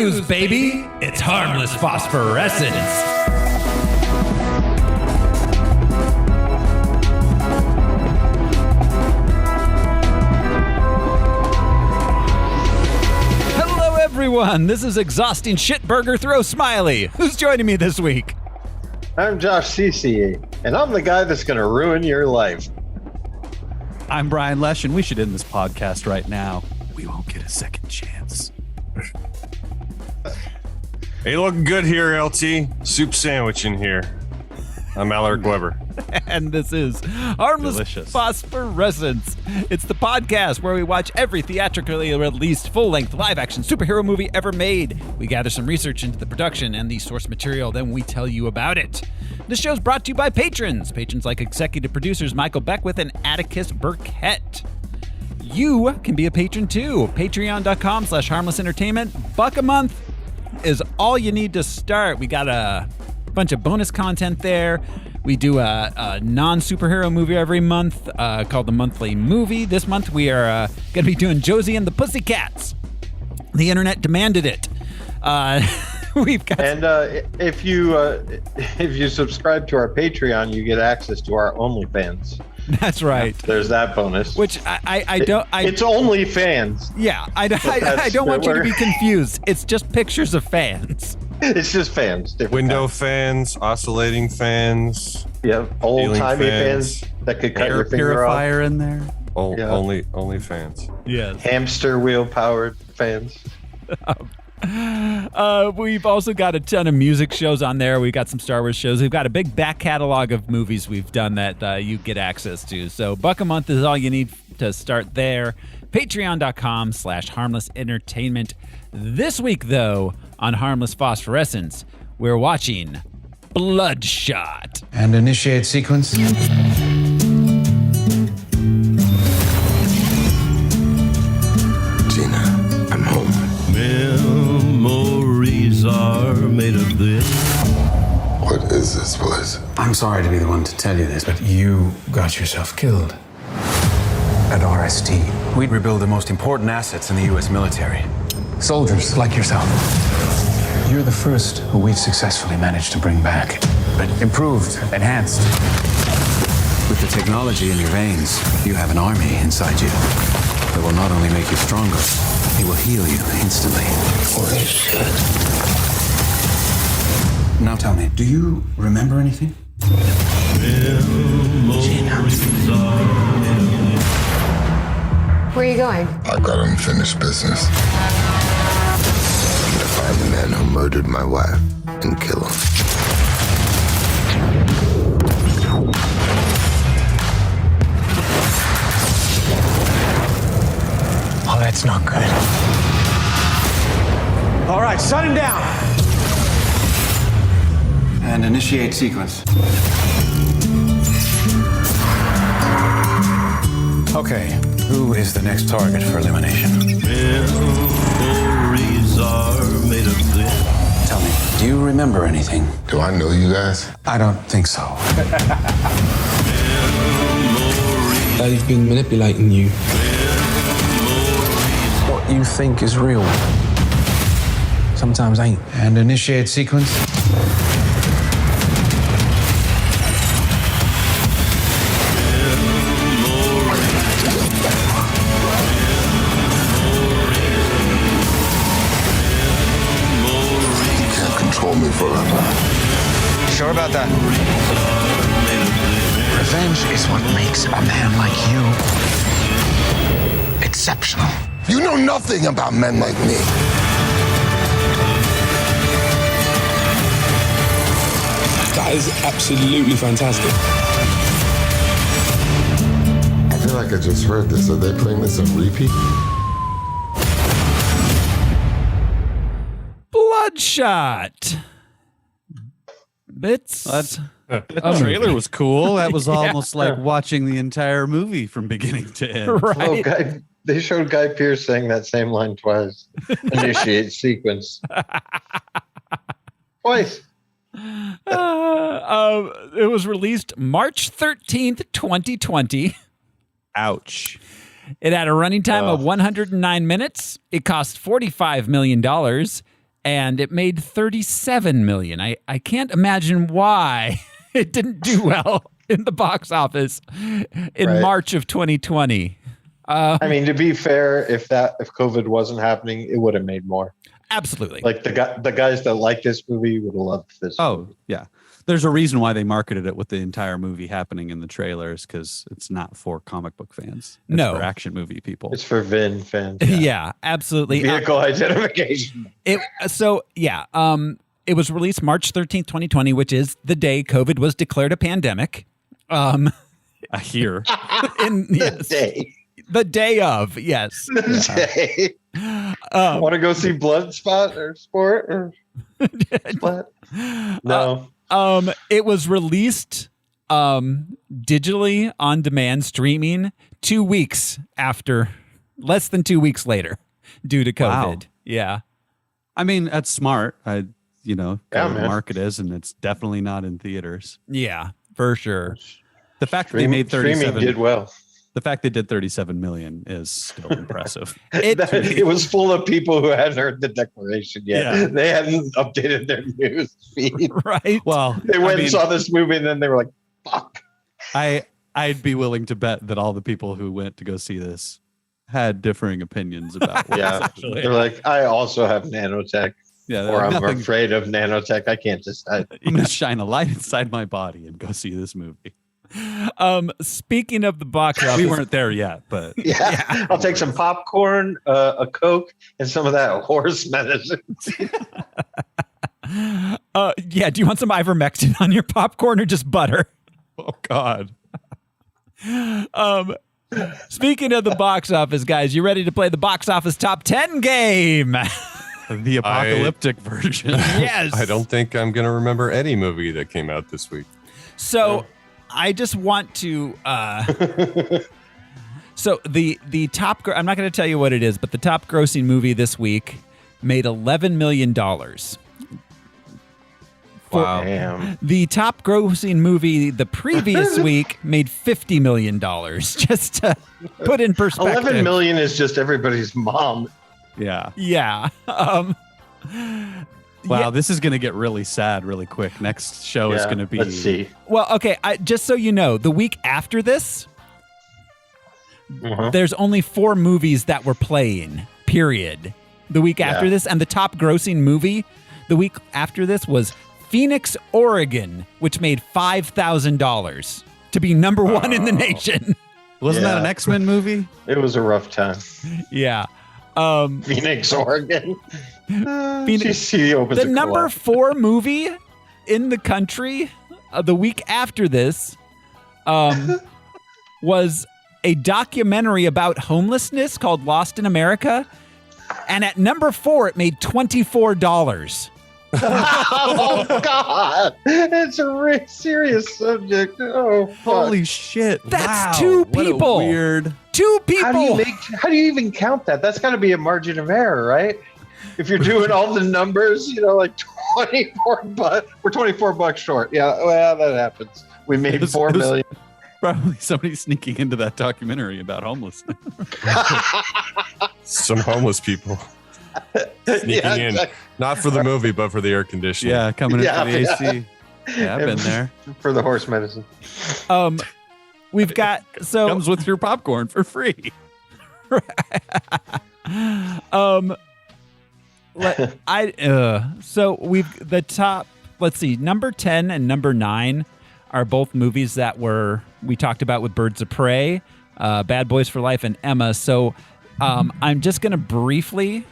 news, baby. It's Harmless Phosphorescence. Hello, everyone. This is Exhausting Shitburger Throw Smiley. Who's joining me this week? I'm Josh CCA, and I'm the guy that's going to ruin your life. I'm Brian Lesh, and we should end this podcast right now. We won't get a second chance. Hey, looking good here, LT. Soup sandwich in here. I'm Alaric Weber. And this is Harmless Phosphorescence. It's the podcast where we watch every theatrically released full-length live-action superhero movie ever made. We gather some research into the production and the source material, then we tell you about it. This show's brought to you by patrons. Patrons like executive producers Michael Beckwith and Atticus Burkett. You can be a patron too. Patreon.com/harmlessentertainment. $1 a month is all you need to start. We got a bunch of bonus content there. We do a non-superhero movie every month called The Monthly Movie. This month we are going to be doing Josie and the Pussycats. The internet demanded it. We've got if you subscribe to our Patreon, you get access to our OnlyFans. That's right. There's that bonus. Which I don't. It's only fans. Yeah, I don't want you to be confused. It's just pictures of fans. It's just fans. Window fans, oscillating fans. Yeah, old-timey fans that could cut your finger purifier off. in there. Only fans. Yes. Hamster wheel-powered fans. We've also got a ton of music shows on there. We've got some Star Wars shows. We've got a big back catalog of movies we've done that you get access to. So $1 a month is all you need to start there. Patreon.com/harmlessentertainment. This week, though, on Harmless Phosphorescence, we're watching Bloodshot. And initiate sequence. Gina, I'm home. Memories are made of this. What is this place? I'm sorry to be the one to tell you this, but you got yourself killed. At RST, we rebuild the most important assets in the U.S. military. Soldiers like yourself. You're the first who we've successfully managed to bring back, but improved, enhanced. With the technology in your veins, you have an army inside you that will not only make you stronger, it will heal you instantly. Holy shit. Now tell me, do you remember anything? Gina. Where are you going? I've got unfinished business. I'm gonna find the man who murdered my wife and kill him. Oh, that's not good. All right, shut him down. And initiate sequence. Okay, who is the next target for elimination? Memories are made of this. Tell me, do you remember anything? Do I know you guys? I don't think so. They've been manipulating you. What you think is real sometimes ain't. And initiate sequence. You can't control me forever. Sure about that? Revenge is what makes a man like you exceptional. You know nothing about men like me. That is absolutely fantastic. I feel like I just heard this. Are they playing this on repeat? Bloodshot. Bits. The trailer was cool. That was almost like watching the entire movie from beginning to end. Right. They showed Guy Pearce saying that same line twice. Initiate sequence. Twice. It was released March 13th, 2020. Ouch. It had a running time of 109 minutes. It cost $45 million. and it made $37 million. I can't imagine why it didn't do well in the box office in March of 2020. I mean, to be fair, if COVID wasn't happening, it would have made more. Absolutely. Like the guys that like this movie would have loved this. Oh, yeah. There's a reason why they marketed it with the entire movie happening in the trailers, because it's not for comic book fans. It's for action movie people. It's for Vin fans. Yeah, absolutely. Vehicle identification. It was released March 13th, 2020, which is the day COVID was declared a pandemic. I hear. The day of, yes. The day. Want to go see Bloodshot or Sport or Splat? No. It was released digitally on demand streaming less than 2 weeks later, due to COVID. Wow. Yeah. I mean, that's smart. The market is, and it's definitely not in theaters. Yeah, for sure. The fact that they made 37 streaming did well. The fact they did 37 million is still impressive. It was full of people who hadn't heard the declaration yet. Yeah. They hadn't updated their news feed. Right. Well, they went and saw this movie, and then they were like, "Fuck." I'd be willing to bet that all the people who went to go see this had differing opinions about what actually. They're like, I also have nanotech. Yeah, or I'm afraid of nanotech. I can't decide. I'm going to shine a light inside my body and go see this movie. Speaking of the box office, we weren't there yet, but yeah. I'll take some popcorn, a Coke, and some of that horse medicine. Yeah. Do you want some ivermectin on your popcorn or just butter? Oh God. Speaking of the box office, guys, you ready to play the box office top 10 game? The apocalyptic version. Yes. I don't think I'm going to remember any movie that came out this week. So I just want to. So the top. I'm not going to tell you what it is, but the top grossing movie this week made $11 million. Wow. Damn. The top grossing movie the previous week made $50 million. Just to put in perspective. 11 million is just everybody's mom. Yeah. Yeah. Wow, this is going to get really sad really quick. Next show is going to be... Let's see. Well, okay, just so you know, the week after this, there's only 4 movies that were playing, period. The week after this, and the top grossing movie the week after this was Phoenix, Oregon, which made $5,000 to be number 1 in the nation. Wasn't that an X-Men movie? It was a rough time. Yeah. Phoenix, Oregon. Phoenix, she opens the number 4 movie in the country the week after this was a documentary about homelessness called Lost in America. And at number 4, it made $24. Oh, God. It's a really serious subject. Oh, fuck. Holy shit. That's 2 people. What a weird. 2 people. How do you even count that? That's got to be a margin of error, right? If you're doing all the numbers, like 24 bucks. We're $24 short. Yeah, well, that happens. We made $4 million. Probably somebody sneaking into that documentary about homelessness. Some homeless people sneaking in, not for the movie, but for the air conditioning. Yeah, coming in for the AC. Yeah, I've been there. For the horse medicine. We've got comes with your popcorn for free. So we've the top. Let's see, number 10 and number 9 are both movies that we talked about with Birds of Prey, Bad Boys for Life, and Emma. So I'm just gonna briefly.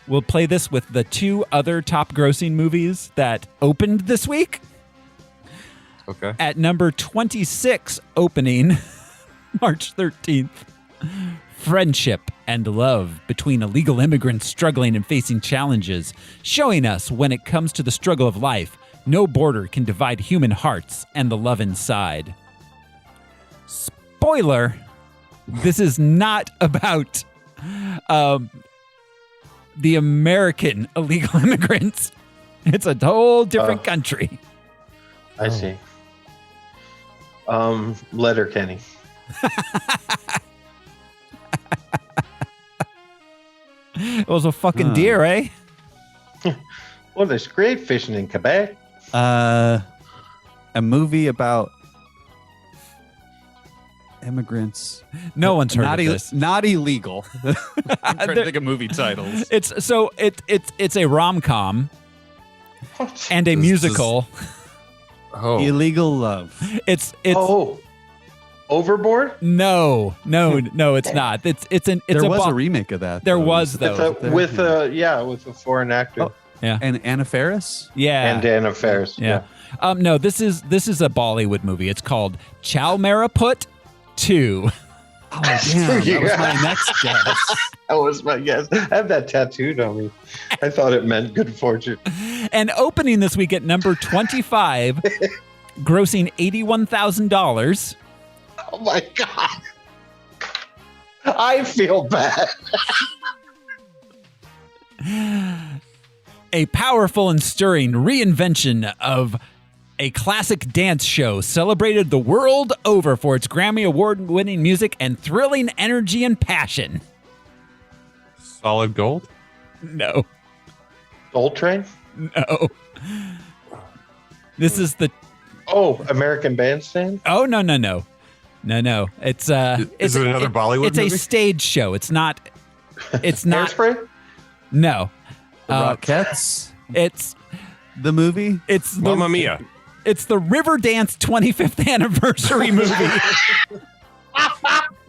We'll play this with the 2 other top grossing movies that opened this week. Okay. At number 26 opening, March 13th, Friendship and Love between illegal immigrants struggling and facing challenges, showing us when it comes to the struggle of life, no border can divide human hearts and the love inside. Spoiler, this is not about the American illegal immigrants. It's a whole different country. I see. Letterkenny. It was a fucking deer, eh? Well, there's great fishing in Quebec. A movie about immigrants. No one's heard of this. Not illegal. I'm trying to think of movie titles. It's a rom-com and a musical. Illegal Love. It's Overboard? No, it's not. There was a remake of that. There was though. With a foreign actor. Yeah. And Anna Faris? Yeah. And Anna Faris. Yeah. No, this is a Bollywood movie. It's called Chow Mariput 2. Oh, damn. That was my next guess. That was my guess. I have that tattooed on me. I thought it meant good fortune. And opening this week at number 25, grossing $81,000. Oh my God. I feel bad. A powerful and stirring reinvention of a classic dance show celebrated the world over for its Grammy Award-winning music and thrilling energy and passion. Solid Gold? No. Soul Train? No. This is the... American Bandstand? Oh, no. It's Is it another Bollywood It's movie? a stage show. It's not... Hairspray? No. The Rockettes? It's... The movie? It's Mamma Mia. It's the Riverdance 25th anniversary movie.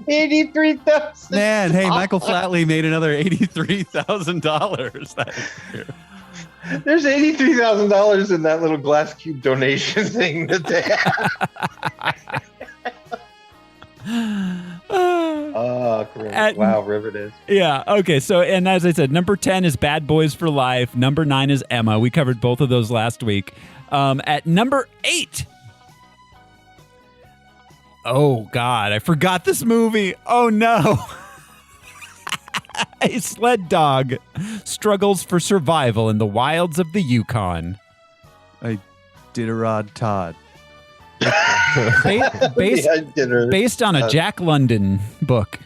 83,000. Man, hey, Michael Flatley made another $83,000 that year. There's $83,000 in that little glass cube donation thing that they have. Oh, great. Wow, Riverdance. Yeah, okay. So, and as I said, number 10 is Bad Boys for Life. Number 9 is Emma. We covered both of those last week. At number 8. Oh, God. I forgot this movie. Oh, no. A sled dog struggles for survival in the wilds of the Yukon. Iditarod Todd. Based on a Jack London book.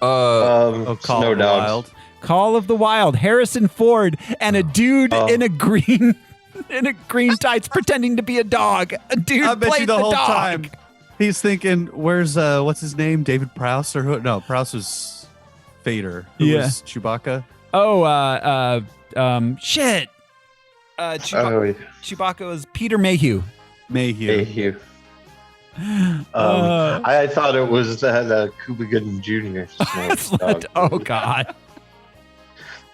Call Snow of the Dogs. Wild. Call of the Wild. Harrison Ford and a dude in a green tights pretending to be a dog. A dude I bet played you the whole dog. time he's thinking, "Where's what's his name? David Prowse or who? No, Prowse was Vader. Who was Chewbacca? Oh, shit. Chewbacca was Peter Mayhew. Mayhew. I thought it was Cuba Gooding Jr. Oh, God.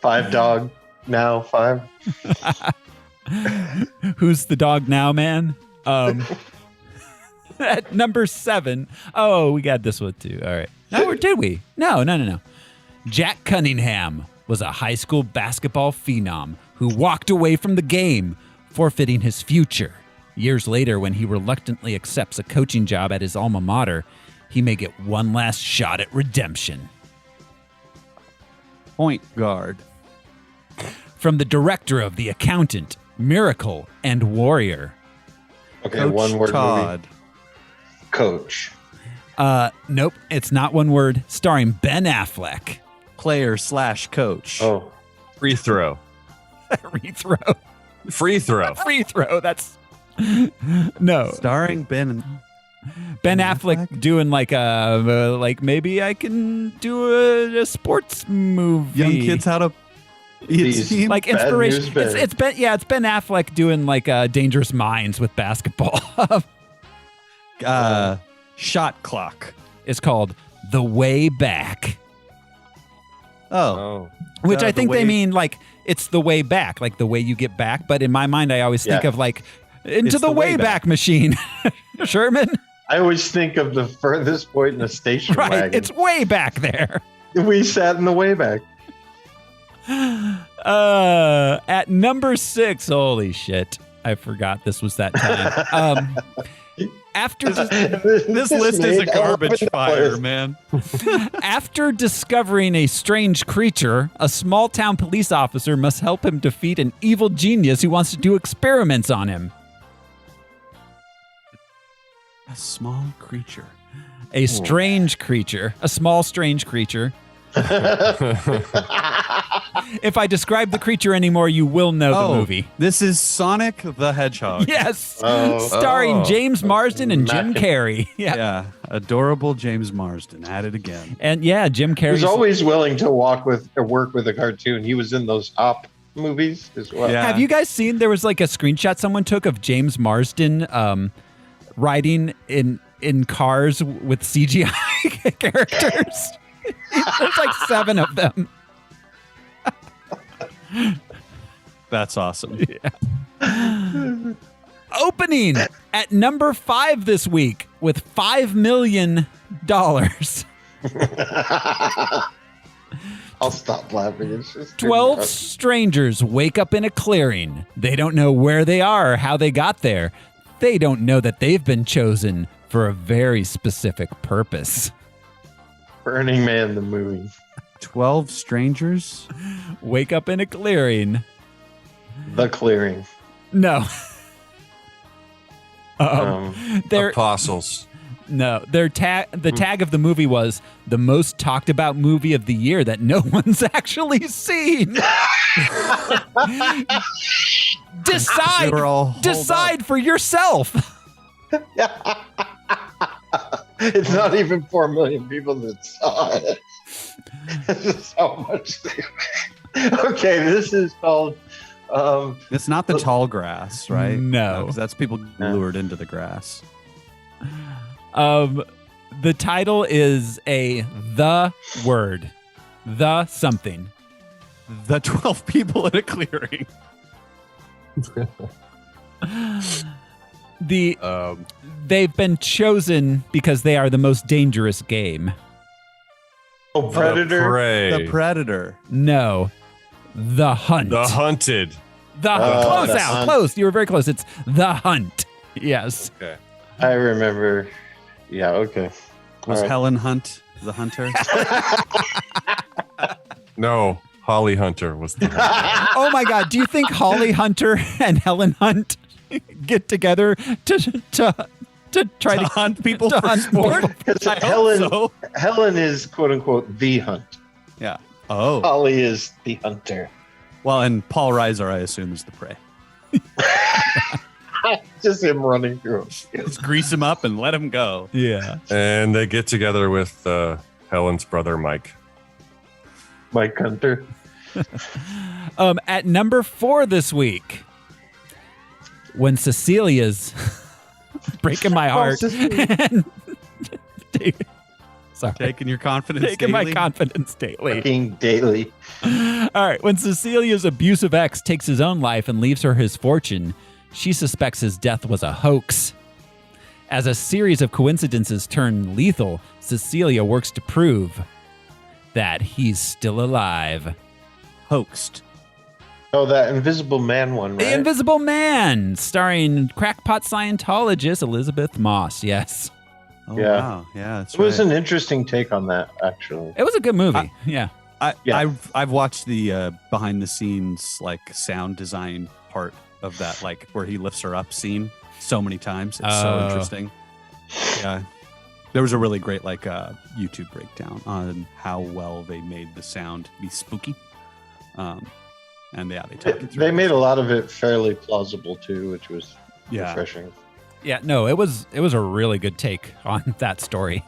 5 dog now 5. Who's the dog now, man? At number 7. Oh, we got this one too. All right. No, or did we? No. Jack Cunningham was a high school basketball phenom who walked away from the game, forfeiting his future. Years later, when he reluctantly accepts a coaching job at his alma mater, he may get one last shot at redemption. Point guard. From the director of The Accountant, Miracle, and Warrior. Okay, Coach one word Todd. movie. Coach. Nope, it's not one word. Starring Ben Affleck. Player/coach. Oh. Free throw. Free throw. That's no. Starring Ben Affleck doing like maybe I can do a sports movie. Young kids how to These like bad inspiration. news bears. It's Ben Affleck doing like Dangerous Minds with basketball. Shot Clock. It's called The Way Back. Oh. Which I think the way- they mean like it's the way back, like the way you get back. But in my mind, I always think of like into It's the the way way back machine. Sherman? I always think of the furthest point in a station Right. wagon. It's way back there. We sat in the way back. At number 6, holy shit. I forgot this was that time. After This list is a made all garbage over the fire, place. man. After discovering a strange creature, a small town police officer must help him defeat an evil genius who wants to do experiments on him. A small creature. A strange creature, a small strange creature. If I describe the creature anymore, you will know the movie. This is Sonic the Hedgehog. Yes. Starring James Marsden and Jim Carrey. Yeah. Adorable James Marsden at it again. And yeah, Jim Carrey. He's always willing to work with a cartoon. He was in those Op movies as well. Yeah. Have you guys seen, there was like a screenshot someone took of James Marsden riding in cars with CGI characters? There's like 7 of them. That's awesome. Yeah. Opening at number 5 this week with $5 million. I'll stop laughing. It's just 12 strangers wake up in a clearing. They don't know where they are or how they got there. They don't know that they've been chosen for a very specific purpose. Burning Man the movie. 12 strangers wake up in a clearing. The Clearing. No. They're apostles. No, the tag of the movie was the most talked about movie of the year that no one's actually seen. Decide for yourself. It's not even 4 million people that saw it. This is so much. Okay, this is called. It's not the tall grass, right? No, 'cause that's people lured into the grass. The title is the word, the something. The 12 people in a clearing. They've been chosen because they are the most dangerous game. Oh, Predator. The Predator. No, The Hunt. The Hunted. Close. You were very close. It's The Hunt. Yes. Okay. I remember. Yeah. Okay. Was Helen Hunt the hunter? No, Holly Hunter was the hunter. Oh my God! Do you think Holly Hunter and Helen Hunt get together to try to hunt people to for hunt sport? Helen is quote unquote the hunt. Yeah. Oh. Holly is the hunter. Well, and Paul Reiser, I assume, is the prey. Just him running through. Just grease him up and let him go. Yeah. And they get together with Helen's brother, Mike. Mike Hunter. At number 4 this week, when Cecilia's breaking my heart. Sorry. Taking your confidence Taking daily? my confidence daily. Fucking daily. All right. When Cecilia's abusive ex takes his own life and leaves her his fortune, she suspects his death was a hoax. As a series of coincidences turn lethal, Cecilia works to prove that he's still alive. Hoaxed. Oh, that Invisible Man one, right? The Invisible Man, starring crackpot Scientologist Elizabeth Moss. Yes. Oh, Yeah. wow. Yeah, that's It was an interesting take on that, actually. It was a good movie. Yeah. I've watched the behind the scenes like sound design part of that, like where he lifts her up scene so many times. It's so interesting. Yeah. There was a really great like YouTube breakdown on how well they made the sound be spooky. And yeah, they made a lot of it fairly plausible too, which was refreshing. Yeah, no, it was a really good take on that story.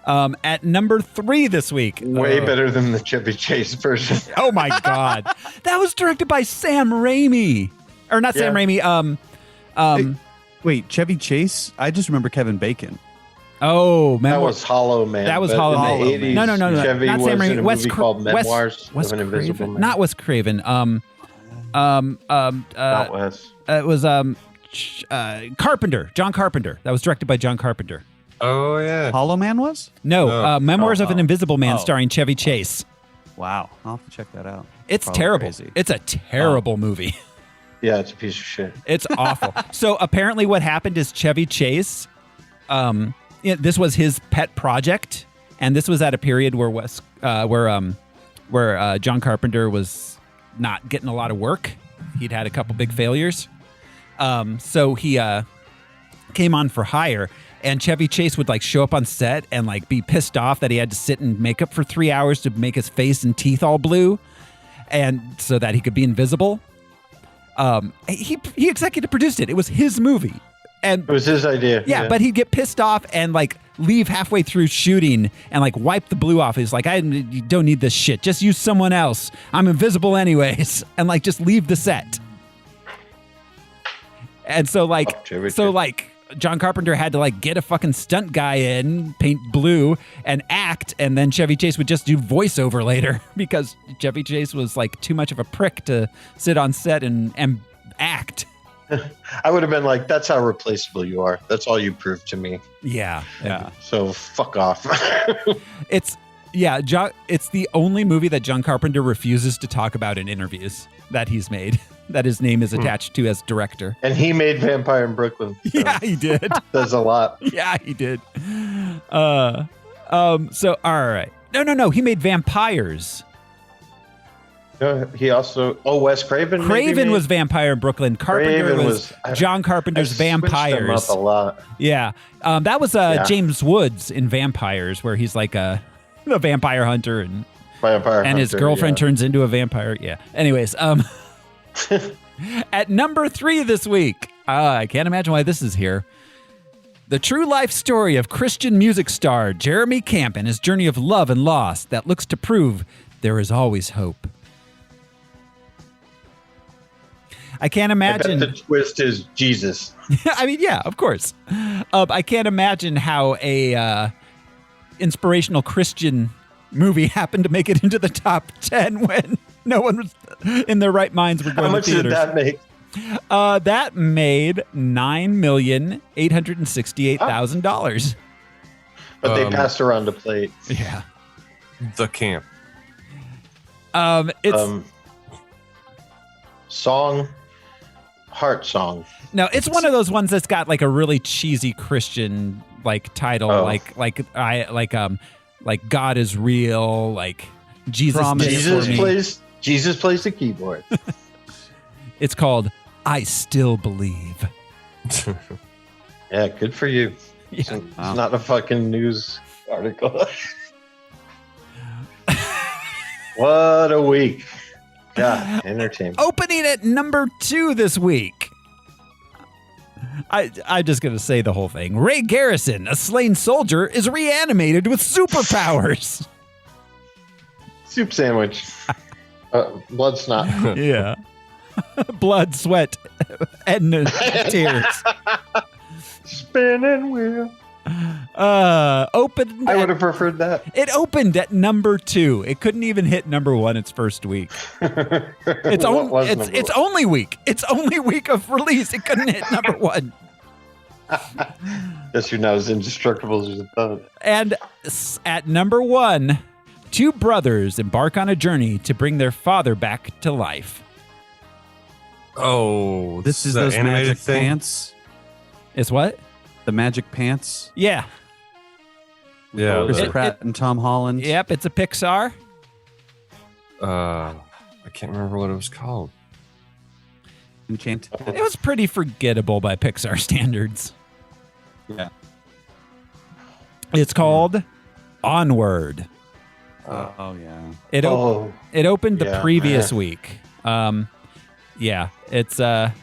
At number 3 this week. Way better than the Chevy Chase version. Oh my God. That was directed by Sam Raimi. Or not Sam Raimi. Wait, Chevy Chase? I just remember Kevin Bacon. Oh, that was Hollow Man. That was Hollow Man. In the 80s, No. Chevy not Sam was Raimi. in a movie called Memoirs of an Invisible Man. Not Wes Craven. Not Wes. It was Carpenter. John Carpenter. That was directed by John Carpenter. Oh, yeah. Hollow Man was? No, Memoirs of an Invisible Man starring Chevy Chase. Wow. I'll have to check that out. It's Probably terrible. crazy. It's a terrible movie. Yeah, it's a piece of shit. It's awful. So apparently what happened is Chevy Chase, this was his pet project, and this was at a period where John Carpenter was not getting a lot of work. He'd had a couple big failures. So he came on for hire, and Chevy Chase would like show up on set and like be pissed off that he had to sit in makeup for 3 hours to make his face and teeth all blue, and so that he could be invisible. He executive produced it. It was his movie. And it was his idea. Yeah, but he'd get pissed off and like leave halfway through shooting and like wipe the blue off. He's like, you don't need this shit. Just use someone else. I'm invisible anyways. And like just leave the set. And so like John Carpenter had to like get a fucking stunt guy in, paint blue, and act, and then Chevy Chase would just do voiceover later because Chevy Chase was like too much of a prick to sit on set and act. I would have been like, that's how replaceable you are. That's all you proved to me. Yeah. So fuck off. It's the only movie that John Carpenter refuses to talk about in interviews that he's made, that his name is attached to as director. And he made Vampire in Brooklyn. So yeah, he did. Does a lot. Yeah, he did. So all right. No, he made Vampires. No, he also. Wes Craven. Craven was Vampire in Brooklyn. Carpenter was John Carpenter's Vampires. Them up a lot. Yeah, that was James Woods in Vampires, where he's like a vampire hunter and his girlfriend turns into a vampire. Yeah. Anyways, at number 3 this week, I can't imagine why this is here. The true life story of Christian music star Jeremy Camp and his journey of love and loss that looks to prove there is always hope. I can't imagine. I bet the twist is Jesus. I mean, yeah, of course. I can't imagine how a inspirational Christian movie happened to make it into the top 10 when no one was in their right minds were going to theaters. How much did that make? That made $9,868,000. But they passed around the plate. Yeah. The Camp. It's Heart Song. No, it's one of those ones that's got like a really cheesy Christian like title, like God is real, like Jesus plays the keyboard. It's called I Still Believe. Yeah, good for you. Yeah. It's not a fucking news article. What a week. God, entertainment. Opening at number 2 this week. I'm just going to say the whole thing. Ray Garrison, a slain soldier, is reanimated with superpowers. Soup sandwich. Blood snot. Yeah. Blood, sweat, and tears. Spinning wheel. I would have preferred that. It opened at number 2. It couldn't even hit number 1 its first week. It's only week. It's only week of release. It couldn't hit number 1. Guess you're not as indestructible as you thought. And at number 1, 2 brothers embark on a journey to bring their father back to life. Oh, this is those magic pants. It's what? The magic pants. Yeah. Yeah. Chris Pratt and Tom Holland. Yep, it's a Pixar. I can't remember what it was called. Enchanted. It was pretty forgettable by Pixar standards. Yeah. It's called Onward. Oh yeah. It opened the previous week. Yeah, it's let's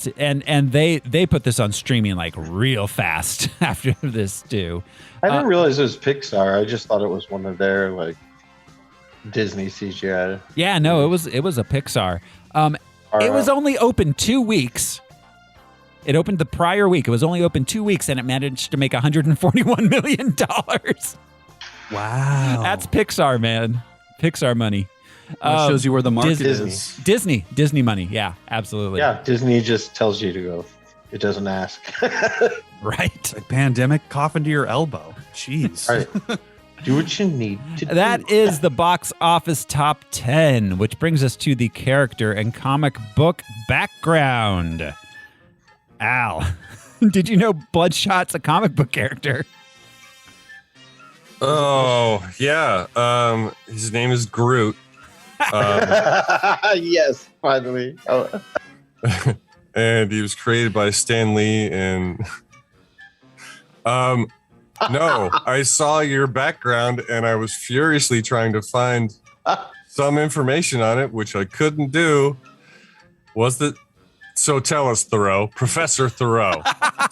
see, and they put this on streaming like real fast after this too. I didn't realize it was Pixar. I just thought it was one of their like Disney CGI. Yeah, no, it was a Pixar. It was only open 2 weeks. It opened the prior week. It was only open 2 weeks, and it managed to make $141 million. Wow, that's Pixar, man. Pixar money. That shows you where the market is. Disney money. Yeah, absolutely. Yeah, Disney just tells you to go. It doesn't ask. Right. Like pandemic, cough into your elbow. Jeez. Right. Do what you need to do. That is the box office top 10, which brings us to the character and comic book background. Al, did you know Bloodshot's a comic book character? Oh, yeah. His name is Groot. Yes, finally. Oh. and he was created by Stan Lee. And no, I saw your background, and I was furiously trying to find some information on it, which I couldn't do. So tell us, Thoreau, Professor Thoreau.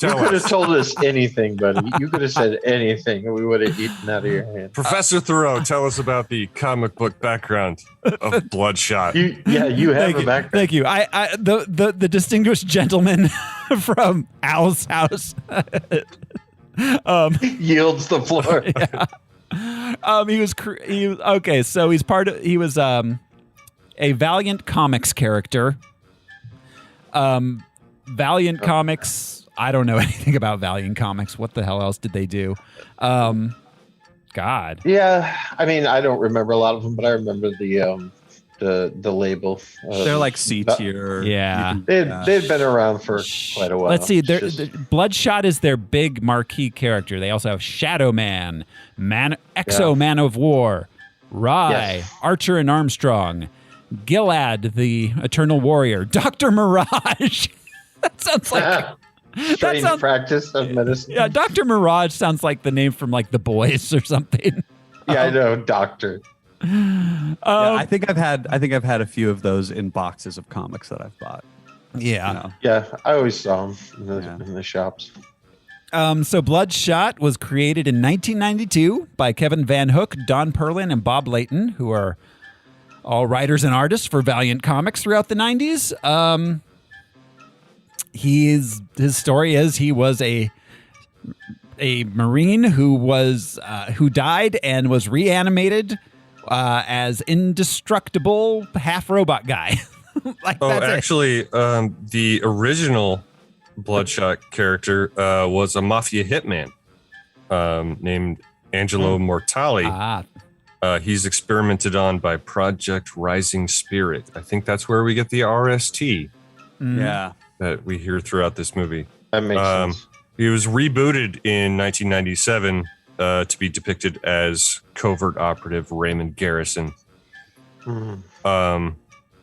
You could have told us anything, buddy. You could have said anything, and we would have eaten out of your hand. Professor Thoreau, tell us about the comic book background of Bloodshot. You have a background. Thank you. The distinguished gentleman from Al's house yields the floor. Yeah. He was a Valiant Comics character. Valiant Comics, I don't know anything about Valiant Comics. What the hell else did they do? God. Yeah, I mean, I don't remember a lot of them, but I remember the label. They're like C tier. Yeah. They'd been around for quite a while. Let's see. Bloodshot is their big marquee character. They also have Shadow Man, Exo Man of War, Rye, Archer and Armstrong, Gilad, the Eternal Warrior, Dr. Mirage. That sounds like trained practice of medicine. Yeah, Dr. Mirage sounds like the name from like The Boys or something. Yeah, I know, Doctor. I think I've had a few of those in boxes of comics that I've bought. Yeah. You know. Yeah, I always saw them in the shops. So Bloodshot was created in 1992 by Kevin Van Hook, Don Perlin, and Bob Layton, who are all writers and artists for Valiant Comics throughout the 90s. His story is he was a Marine who died and was reanimated as indestructible half robot guy. The original Bloodshot character was a mafia hitman named Angelo Mortali. He's experimented on by Project Rising Spirit. I think that's where we get the RST. Yeah. That we hear throughout this movie. That makes sense. He was rebooted in 1997 to be depicted as covert operative Raymond Garrison, who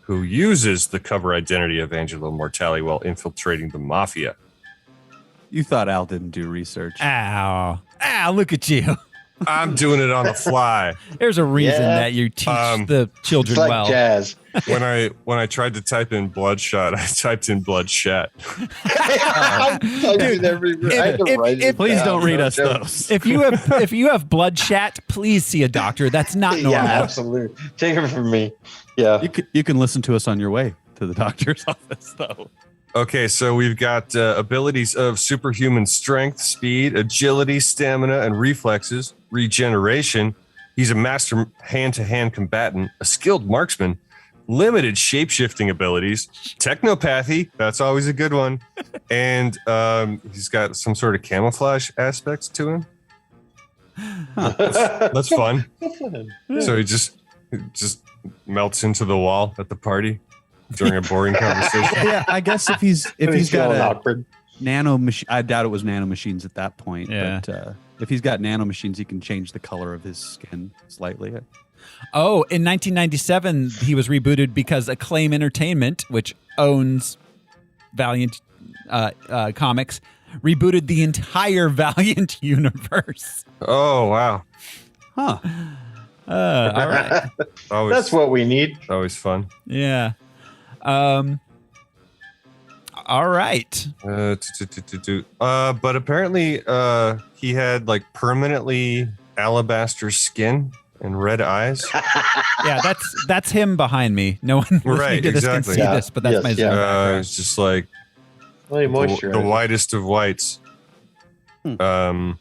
uses the cover identity of Angelo Mortali while infiltrating the mafia. You thought Al didn't do research. Ow, look at you. I'm doing it on the fly. There's a reason that you teach the children it's like well. Jazz. When I tried to type in Bloodshot, I typed in Bloodshot. Please don't read us those. If you have Bloodshot, please see a doctor. That's not normal. Yeah, absolutely. Take it from me. Yeah. You can listen to us on your way to the doctor's office, though. Okay, so we've got abilities of superhuman strength, speed, agility, stamina, and reflexes, regeneration. He's a master hand-to-hand combatant, a skilled marksman, limited shape-shifting abilities, technopathy, that's always a good one, and he's got some sort of camouflage aspects to him. That's fun. So he just melts into the wall at the party during a boring conversation. Yeah, I guess if he's got a nano machine, I doubt it was nano machines at that point. Yeah. But if he's got nano machines, he can change the color of his skin slightly. Oh, in 1997, he was rebooted because Acclaim Entertainment, which owns Valiant Comics, rebooted the entire Valiant universe. Oh, wow. Huh. All right. That's what we need. Always fun. Yeah. All right. But apparently he had like permanently alabaster skin and red eyes. Yeah, that's him behind me. No one listening to this can see this, but that's my Zoom. It's just like the whitest of whites. You know,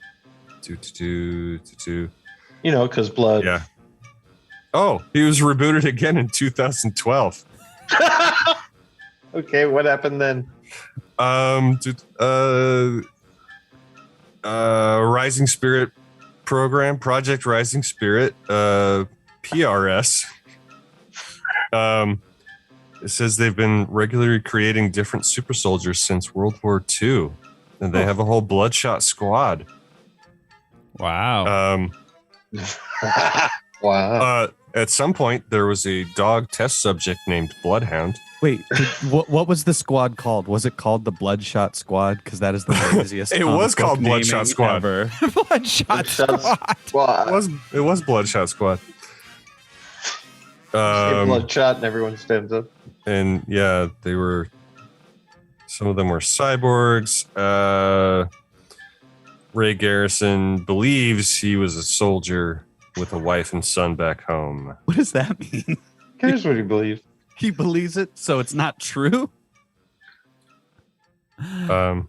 because blood. Yeah. Oh, he was rebooted again in 2012. Okay, what happened then? Rising Spirit program, Project Rising Spirit, PRS. It says they've been regularly creating different super soldiers since World War II, and they have a whole Bloodshot squad. Wow. Wow. At some point, there was a dog test subject named Bloodhound. Wait, what was the squad called? Was it called the Bloodshot Squad? Because that is the laziest. It was called Bloodshot Squad. Ever. Bloodshot Squad. It was Bloodshot Squad. Bloodshot and everyone stands up. And yeah, they were. Some of them were cyborgs. Ray Garrison believes he was a soldier with a wife and son back home. What does that mean? Here's what he believes. He believes it, so it's not true? You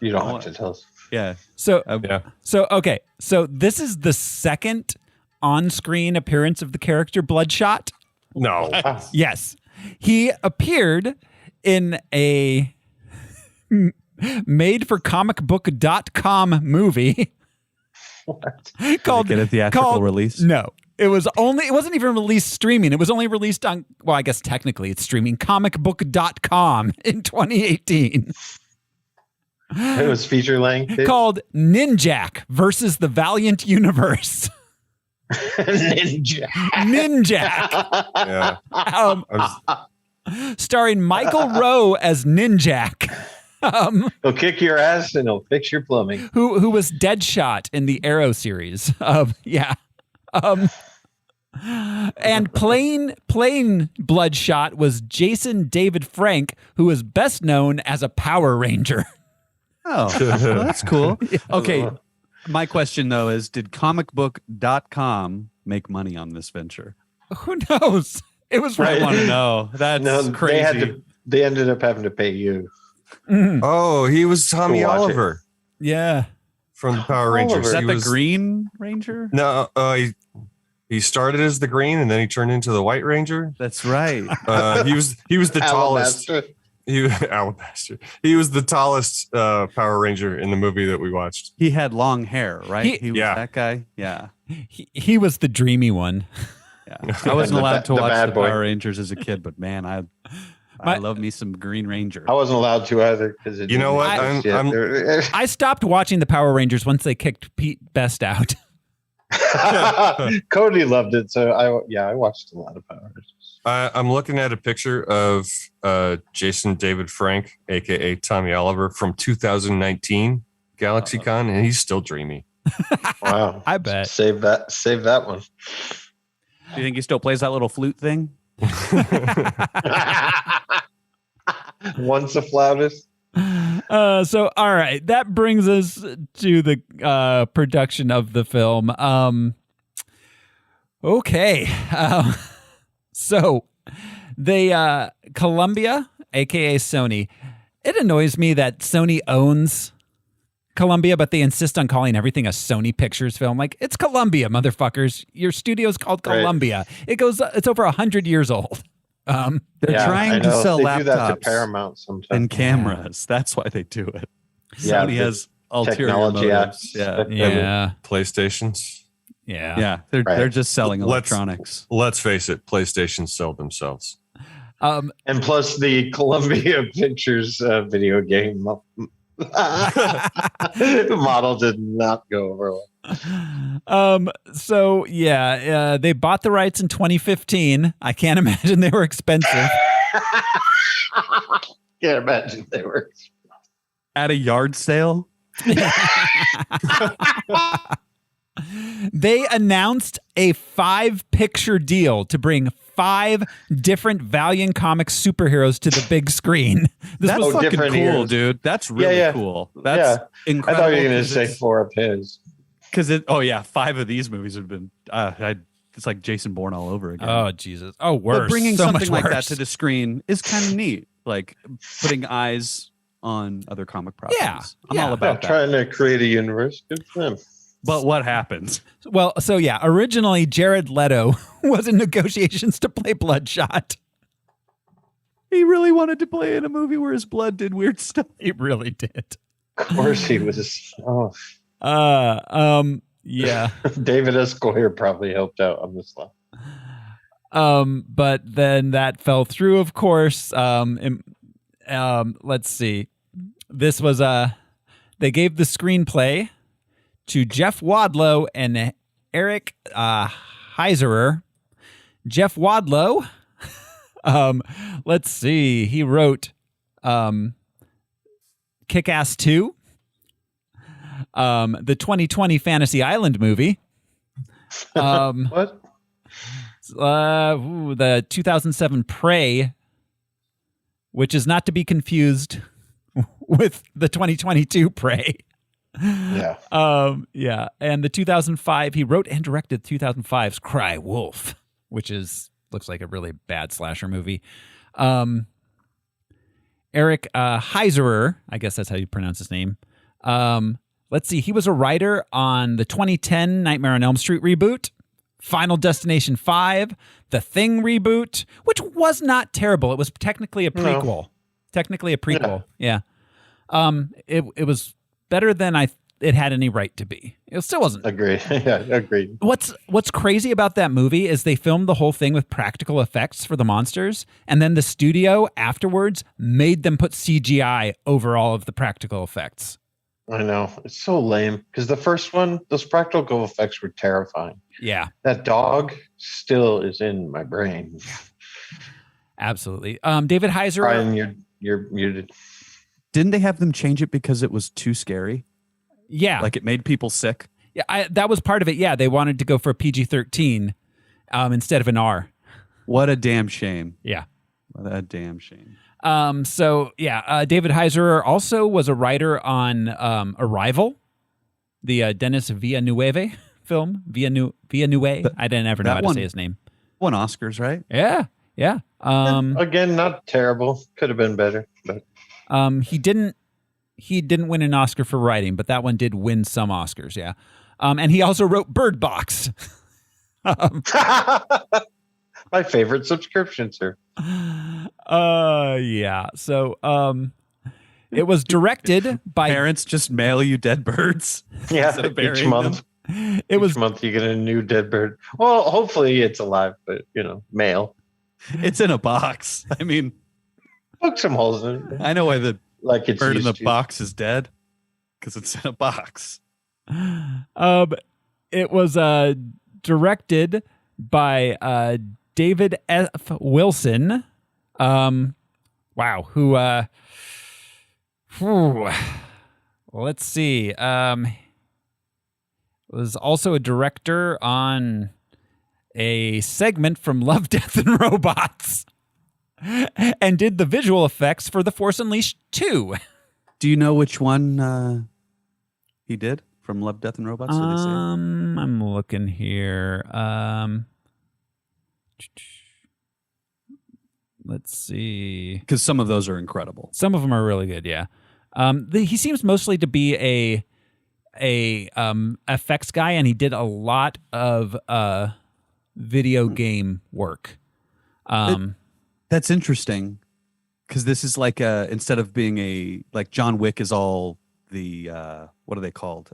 don't have to tell us. Yeah. So yeah. Okay. So this is the second on-screen appearance of the character Bloodshot. No. Yes. He appeared in a made-for-comicbook.com movie. What? Called, Did it get a theatrical release? No. It wasn't even released streaming. It was only released on, well, I guess technically it's streaming, comicbook.com in 2018. It was feature length. Called Ninjak versus the Valiant Universe. Ninja. Ninjak. Yeah. Starring Michael Rowe as Ninjak. He'll kick your ass and he'll fix your plumbing. Who was Deadshot in the Arrow series. And plain Bloodshot was Jason David Frank, who was best known as a Power Ranger. Oh, well, that's cool. Okay, my question, though, is did comicbook.com make money on this venture? Who knows? It was I want to know. That's crazy. They ended up having to pay you. Oh, he was Tommy Oliver. Yeah. From the Power Rangers. Is that He the was- Green Ranger? No, he started as the green and then he turned into the White Ranger. That's right. He was the tallest. Alabaster. Alabaster. He was the tallest Power Ranger in the movie that we watched. He had long hair, right? He- He was Yeah. that guy? Yeah. He was the dreamy one. Yeah. I wasn't allowed to the watch bad the boy. Power Rangers as a kid, but man, I love me some Green Ranger. I wasn't allowed to either. You know what? I stopped watching the Power Rangers once they kicked Pete Best out. Cody loved it, so I watched a lot of Power Rangers. I'm looking at a picture of Jason David Frank, aka Tommy Oliver, from 2019 GalaxyCon, and he's still dreamy. Wow, I bet. Save that one. Do you think he still plays that little flute thing? Once a flautist. So, all right, that brings us to the production of the film. Okay. So, they, Columbia, aka Sony, it annoys me that Sony owns Columbia, but they insist on calling everything a Sony Pictures film. Like, it's Columbia, motherfuckers. Your studio's called Columbia. Right. It's over 100 years old. They're trying to sell they laptops do that to Paramount sometimes. and cameras. That's why they do it. Yeah, Sony has ulterior technology motives. apps. Yeah. PlayStations. Yeah. They're just selling electronics. Let's face it, PlayStations sell themselves. And plus the Columbia Pictures video game model did not go over well. So yeah, they bought the rights in 2015. I can't imagine they were expensive. Can't imagine they were At a yard sale? They announced a 5-picture deal to bring 5 different Valiant Comics superheroes to the big screen. That's fucking cool, heroes. dude. That's really cool. That's incredible. I thought you were going to say 4 of his. Because 5 of these movies have been. It's like Jason Bourne all over again. Oh Jesus! Oh, worse. But bringing so something much like that worse. to the screen is kind of neat. Like putting eyes on other comic properties. Yeah, I'm all about that. Trying to create a universe. Good for them. But what happens? Well, so yeah, originally Jared Leto was in negotiations to play Bloodshot. He really wanted to play in a movie where his blood did weird stuff. He really did. Of course he was. Oh. Yeah. David Esquire probably helped out on this one. But then that fell through, of course. Let's see. This was they gave the screenplay to Jeff Wadlow and Eric Heiserer. Jeff Wadlow. Let's see. He wrote Kick-Ass 2, the 2020 Fantasy Island movie. What? The 2007 Prey, which is not to be confused with the 2022 Prey. Yeah. Yeah. And the 2005, he wrote and directed 2005's Cry Wolf, which looks like a really bad slasher movie. Eric Heiserer, I guess that's how you pronounce his name. Let's see. He was a writer on the 2010 Nightmare on Elm Street reboot, Final Destination 5, The Thing reboot, which was not terrible. It was technically a prequel. No. Technically a prequel. Yeah. It was better than it had any right to be. It still wasn't. Agreed. Yeah, agreed. What's crazy about that movie is they filmed the whole thing with practical effects for the monsters, and then the studio afterwards made them put CGI over all of the practical effects. I know. It's so lame because the first one, those practical effects were terrifying. Yeah. That dog still is in my brain. Absolutely. David Heiser. Brian, you're muted. Didn't they have them change it because it was too scary? Yeah. Like it made people sick? Yeah, that was part of it. Yeah, they wanted to go for a PG-13 instead of an R. What a damn shame. Yeah. What a damn shame. David Heiser also was a writer on Arrival, the Denis Villeneuve film. Villeneuve. I didn't ever know how to say his name. Won Oscars, right? Yeah. Again, not terrible. Could have been better. But he didn't win an Oscar for writing, but that one did win some Oscars. Yeah. And he also wrote Bird Box. My favorite subscription, sir. Yeah. So, it was directed by parents just mail you dead birds. Yeah, each month. Each month you get a new dead bird. Well, hopefully it's alive, but mail. It's in a box. I mean, poke some holes in it. I know why the it's bird in the box is dead because it's in a box. It was directed by David F. Wilson. Wow. Let's see. Was also a director on a segment from Love, Death, and Robots, and did the visual effects for The Force Unleashed 2. Do you know which one he did from Love, Death, and Robots? I'm looking here. Let's see. Because some of those are incredible. Some of them are really good, yeah. He seems mostly to be a effects guy, and he did a lot of video game work. That's interesting, because this is like instead of being like John Wick is all the what are they called?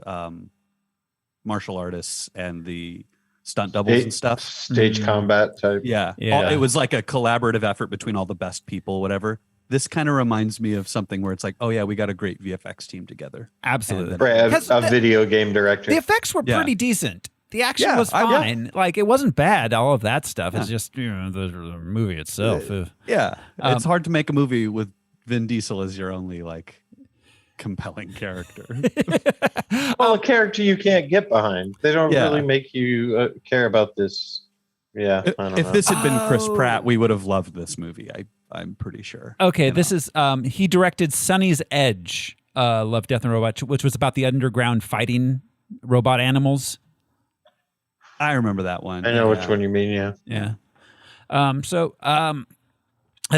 Martial artists and the stunt doubles and stuff. Stage combat type. Yeah. It was like a collaborative effort between all the best people, whatever. This kind of reminds me of something where it's like, oh yeah, we got a great VFX team together. Absolutely. A video game director. The effects were pretty decent. The action was fine. Like, it wasn't bad, all of that stuff. It's just, the movie itself. It's hard to make a movie with Vin Diesel as your only, like, compelling character. Well, a character you can't get behind. They don't really make you care about this. Yeah, I don't know. If this had been Chris Pratt, we would have loved this movie. I'm pretty sure. Okay, this is he directed Sonny's Edge, Love, Death, and Robots, which was about the underground fighting robot animals. I remember that one. I know which one you mean. Yeah. And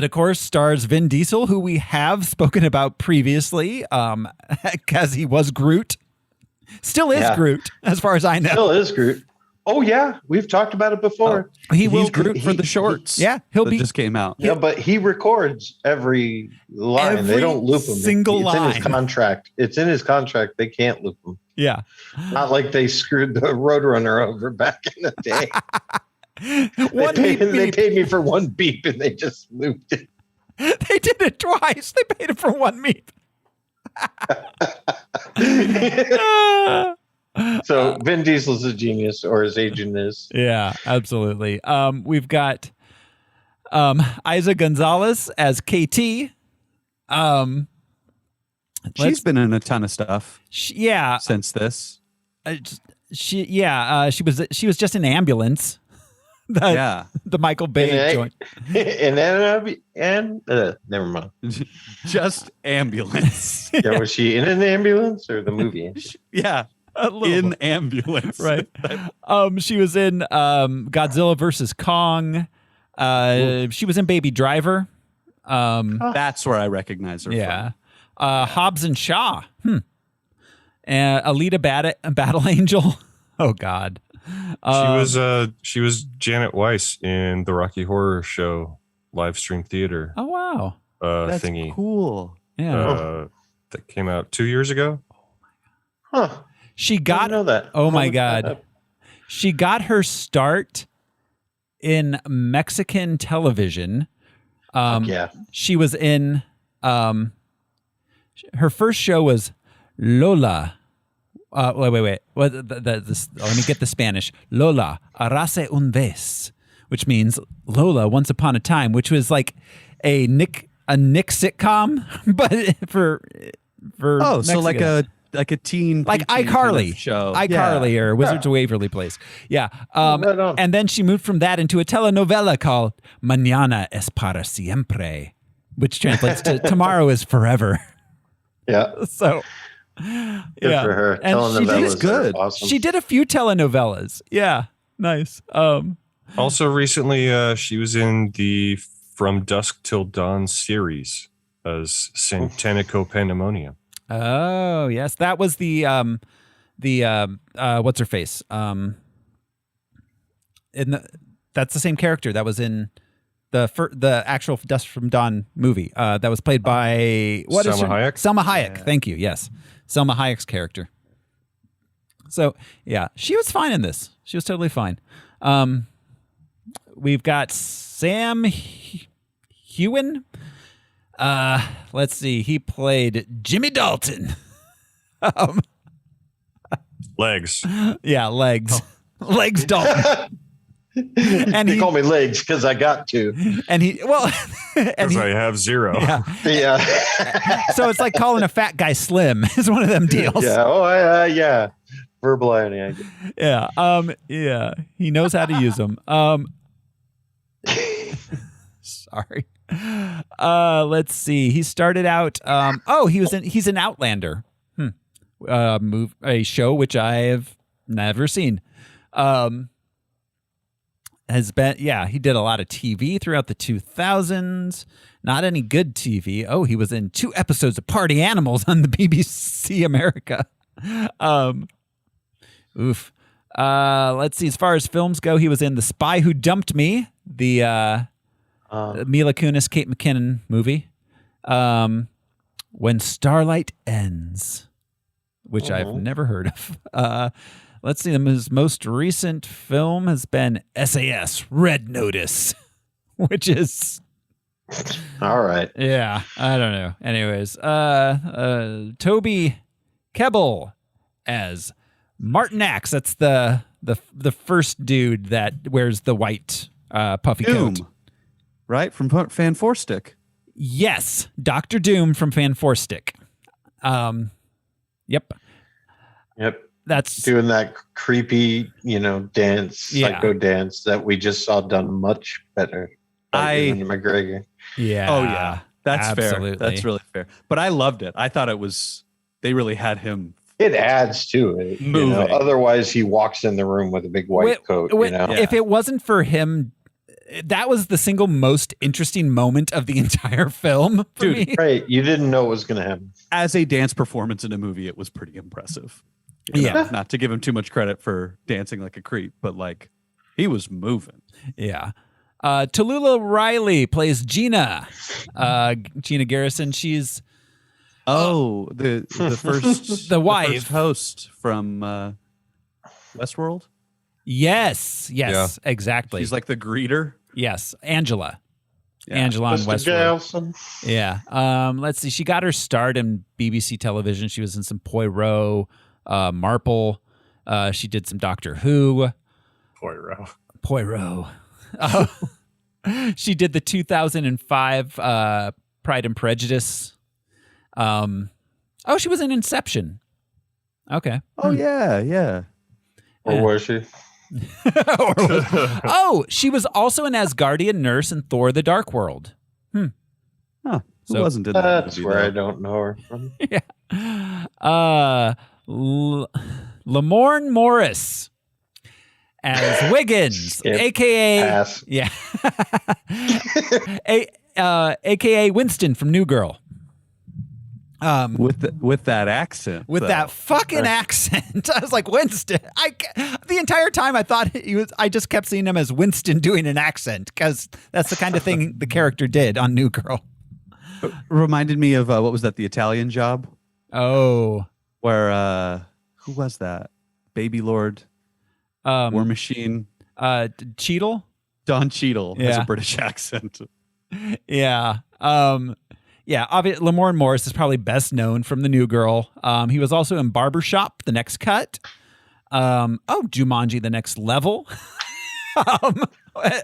of course stars Vin Diesel, who we have spoken about previously, because he was Groot. Still is Groot, as far as I know. Still is Groot. Oh yeah, we've talked about it before. He's Groot for the shorts. He'll be just came out. Yeah, but he records every line. They don't loop him. Single line. It's in his contract. It's in his contract. They can't loop him. Yeah. Not like they screwed the Roadrunner over back in the day. They paid me for one beep and they just looped it. They did it twice. They paid him for one beep. So Vin Diesel's a genius, or his agent is. Yeah, absolutely. We've got Isa Gonzalez as KT. She's been in a ton of stuff. Yeah, since this. She was just in Ambulance. The Michael Bay joint. Never mind. Just Ambulance. Yeah, was she in an ambulance or the movie? Yeah, in Ambulance. Right. She was in Godzilla versus Kong. She was in Baby Driver. That's where I recognize her from. Hobbs and Shaw. Alita Battle Angel. Oh God. She was Janet Weiss in the Rocky Horror Show live stream theater. Oh wow. That's thingy. Cool. Yeah. That came out 2 years ago. Huh. She got. I didn't know that. Oh my God. She got her start in Mexican television. Yeah. She was in. Her first show was Lola. Wait. Let me get the Spanish. Lola, Arrase un vez, which means Lola, Once Upon a Time, which was like a Nick sitcom, but for so Mexican. like a teen, like preteen iCarly kind of show, iCarly or Wizards of Waverly Place. Yeah. Right on. And then she moved from that into a telenovela called Mañana es para siempre, which translates to Tomorrow is Forever. Yeah. So Good for her. And Telenovelas good. are awesome. she did a few telenovelas. Yeah. Nice. Also, recently, she was in the From Dusk Till Dawn series as Santanico Pandemonium. Oh, yes. That was the what's her face? That's the same character that was in the actual Dusk from Dawn movie. That was played by Salma Hayek? Salma Hayek. Thank you. Yes. Salma Hayek's character. So, yeah, she was fine in this. She was totally fine. We've got Sam Heughan. Let's see. He played Jimmy Dalton. Legs. Yeah, Legs. Legs Dalton. And he call me Legs because I got to. And Because I have zero. Yeah. So it's like calling a fat guy slim. Is one of them deals. Yeah. Oh, yeah. Verbal irony. Yeah. Yeah. He knows how to use them. Sorry. Let's see. He started out. He's an Outlander. A show which I have never seen. He did a lot of TV throughout the 2000s. Not any good TV. Oh, he was in 2 episodes of Party Animals on the BBC America. Oof. Let's see. As far as films go, he was in The Spy Who Dumped Me, the Mila Kunis, Kate McKinnon movie. When Starlight Ends, which I've never heard of. Let's see. His most recent film has been SAS Red Notice, which is all right. Yeah, I don't know. Anyways, Toby Kebbell as Martin Axe. That's the first dude that wears the white puffy Doom, coat, right? From Fan Four Stick. Yes, Dr. Doom from Fan Four Stick. Yep. That's doing that creepy, dance, psycho dance that we just saw done much better. Ewan McGregor. Yeah. Oh yeah. That's absolutely fair. That's really fair. But I loved it. I thought they really had him. It adds to it. Otherwise, he walks in the room with a big white coat. If it wasn't for him, that was the single most interesting moment of the entire film for me. Right. You didn't know what was going to happen. As a dance performance in a movie, it was pretty impressive. Not to give him too much credit for dancing like a creep, but he was moving. Yeah. Tallulah Riley plays Gina. Gina Garrison. She's the first the wife, first host from Westworld. Yes, exactly. She's like the greeter. Yes, Angela. Yeah. Angela on Westworld. Yeah. Let's see. She got her start in BBC television. She was in some Poirot, Marple. She did some Doctor Who. Poirot. She did the 2005 Pride and Prejudice. She was in Inception. Okay. Oh, yeah. Or was she? She was also an Asgardian nurse in Thor: The Dark World. Huh. Who So- wasn't in that That's movie, where though? I don't know her from. Yeah. Lamorne Morris as Wiggins, Skip. a.k.a. Pass. Yeah. A.k.a. Winston from New Girl. With that accent. With though. that fucking accent. I was like, Winston. The entire time I thought I just kept seeing him as Winston doing an accent because that's the kind of thing the character did on New Girl. Reminded me of, what was that, The Italian Job? Oh. Where, who was that? Baby Lord, War Machine. Cheadle? Don Cheadle has Yeah. a British accent. Yeah. Obviously, Lamorne Morris is probably best known from The New Girl. He was also in Barbershop, The Next Cut. Jumanji, The Next Level.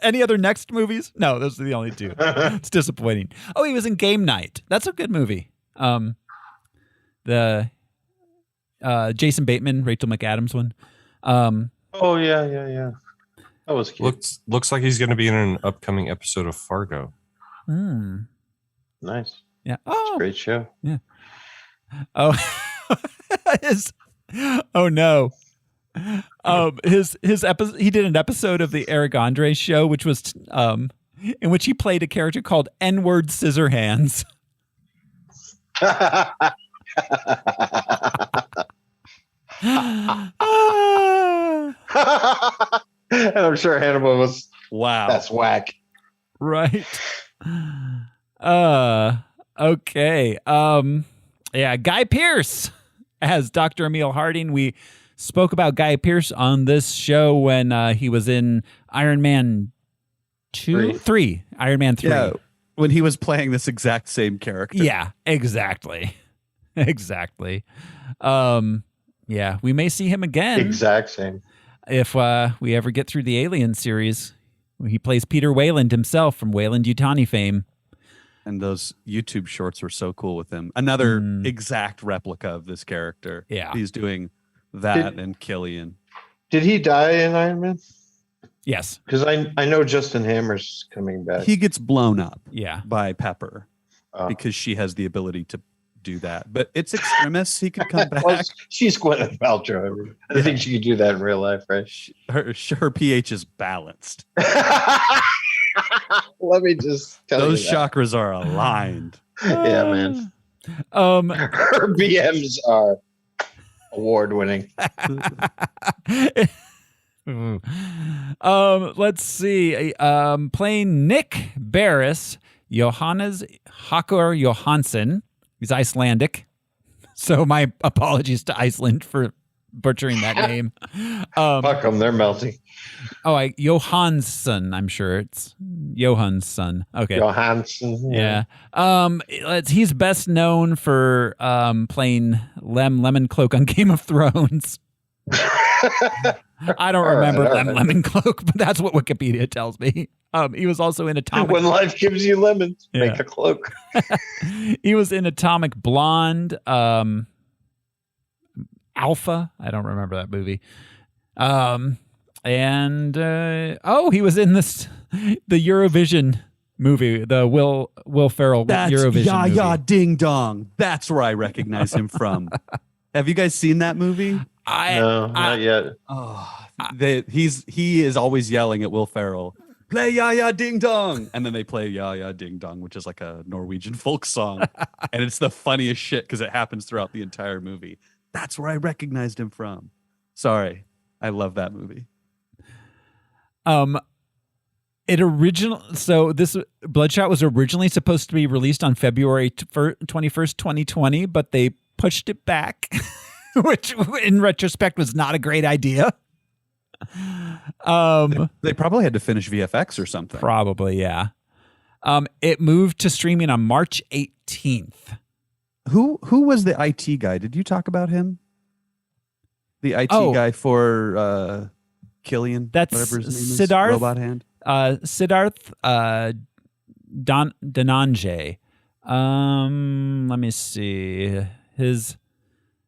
Any other Next movies? No, those are the only two. It's disappointing. Oh, he was in Game Night. That's a good movie. The Jason Bateman, Rachel McAdams one. Oh, yeah. That was cute. Looks like he's going to be in an upcoming episode of Fargo. Nice. Yeah. Great show. Yeah. Oh, oh no. His episode. He did an episode of the Eric Andre show, which was in which he played a character called N-word Scissorhands. And I'm sure Hannibal was. Wow. That's whack. Right. Okay. Guy Pearce as Dr. Emil Harding. We spoke about Guy Pearce on this show when he was in Iron Man 3. Iron Man 3. Yeah, when he was playing this exact same character. Yeah, exactly. Exactly. We may see him again. Exact same. If we ever get through the Alien series. He plays Peter Wayland himself from Wayland-Yutani fame. And those YouTube shorts were so cool with him. Another exact replica of this character. Yeah. He's doing that and Killian. Did he die in Iron Man? Yes. Because I know Justin Hammer's coming back. He gets blown up Yeah. by Pepper because she has the ability to do that. But it's extremis. He could come back. Well, she's Gwyneth Paltrow. I think she could do that in real life, right? Her pH is balanced. Let me just tell Those you that. chakras are aligned. Yeah, man. Her BMs are award-winning. Let's see. Playing Nick Barris, Johannes Hakor Johansson. He's Icelandic. So my apologies to Iceland for butchering that name. Fuck them, they're melting. Johansson, I'm sure it's Johansson. Okay. Johansson. Yeah. He's best known for playing Lemon Cloak on Game of Thrones. I don't remember Lemon Cloak, but that's what Wikipedia tells me. He was also in Atomic. When life gives you lemons, Yeah. make a cloak. He was in Atomic Blonde, Alpha. I don't remember that movie. He was in the Eurovision movie, the Will Ferrell That's Eurovision movie. Ya Ding Dong. That's where I recognize him from. Have you guys seen that movie? No, not yet. Oh, he is always yelling at Will Ferrell, play Ya Ya Ding Dong. And then they play Ya Ya Ding Dong, which is like a Norwegian folk song. And it's the funniest shit because it happens throughout the entire movie. That's where I recognized him from. Sorry. I love that movie. This Bloodshot was originally supposed to be released on February 21st, 2020, but they pushed it back, which in retrospect was not a great idea. They probably had to finish VFX or something. Probably, yeah. It moved to streaming on March 18th. Who was the IT guy? Did you talk about him? The IT guy for Killian. That's whatever his name is. Siddharth. Robot Hand. Siddharth Dhananjay. Let me see. His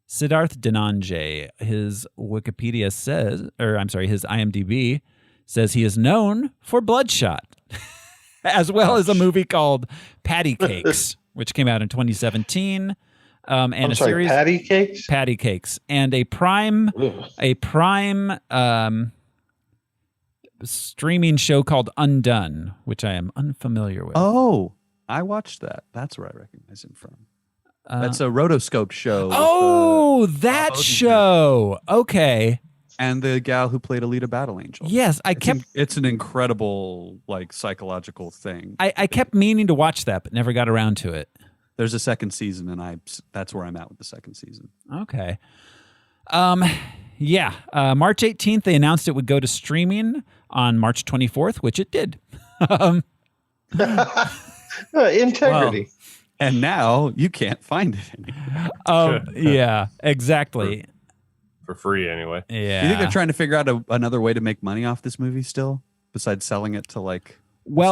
Siddharth Dhananjay. His Wikipedia says, his IMDb says he is known for Bloodshot, as well as a movie called Patty Cakes, which came out in 2017. And series Patty Cakes? Patty Cakes. And a Prime streaming show called Undone, which I am unfamiliar with. Oh, I watched that. That's where I recognize him from. That's a rotoscope show. Oh, that show. Okay. And the gal who played Alita Battle Angel. Yes, it's an incredible psychological thing. I kept meaning to watch that, but never got around to it. There's a second season, and that's where I'm at with the second season. Okay. Yeah. March 18th, they announced it would go to streaming on March 24th, which it did. Integrity. Well, and now you can't find it anymore. Yeah, exactly. For free, anyway. Yeah. You think they're trying to figure out another way to make money off this movie still, besides selling it to a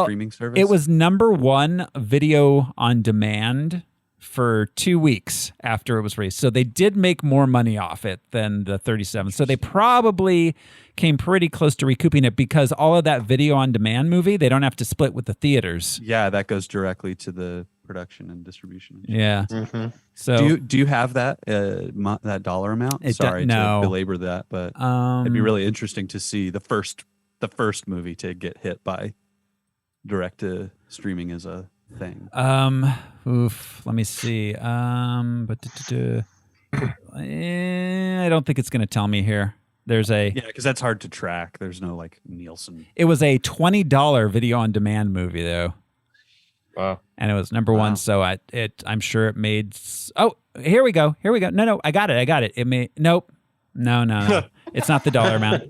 streaming service? It was #1 video on demand for 2 weeks after it was released. So they did make more money off it than the 37. So they probably came pretty close to recouping it because all of that video on demand movie, they don't have to split with the theaters. Yeah, that goes directly to the production and distribution. Yeah. Mm-hmm. So do you have that that dollar amount? Sorry to belabor that, but it'd be really interesting to see the first movie to get hit by direct to streaming as a thing. Let me see. I don't think it's going to tell me here. Because that's hard to track. There's no Nielsen. It was a $20 video on demand movie though. Wow. And it was #1, so I'm sure it made. Oh, here we go. No, I got it. It made. Nope. No. It's not the dollar amount.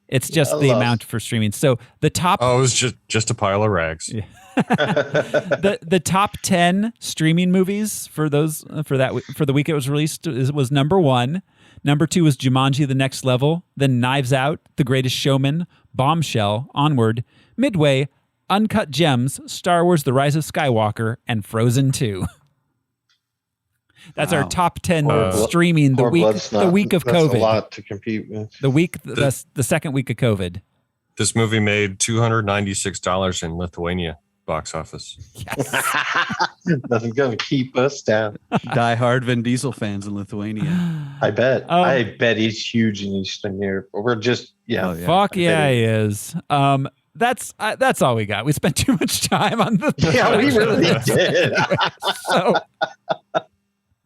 It's just the amount for streaming. So the top. Oh, it was just a pile of rags. Yeah. the top 10 streaming movies for the week it was released was #1. #2 was Jumanji: The Next Level. Then Knives Out, The Greatest Showman, Bombshell, Onward, Midway, Uncut Gems, Star Wars: The Rise of Skywalker, and Frozen 2. That's our top 10 streaming the week of COVID. That's a lot to compete with. The second week of COVID. This movie made $296 in Lithuania box office. Yes. Nothing's going to keep us down. Die-hard Vin Diesel fans in Lithuania. I bet. I bet he's huge in Eastern Europe. We're just, Fuck yeah, he is. That's all we got. We spent too much time on the. Yeah, we really did. So.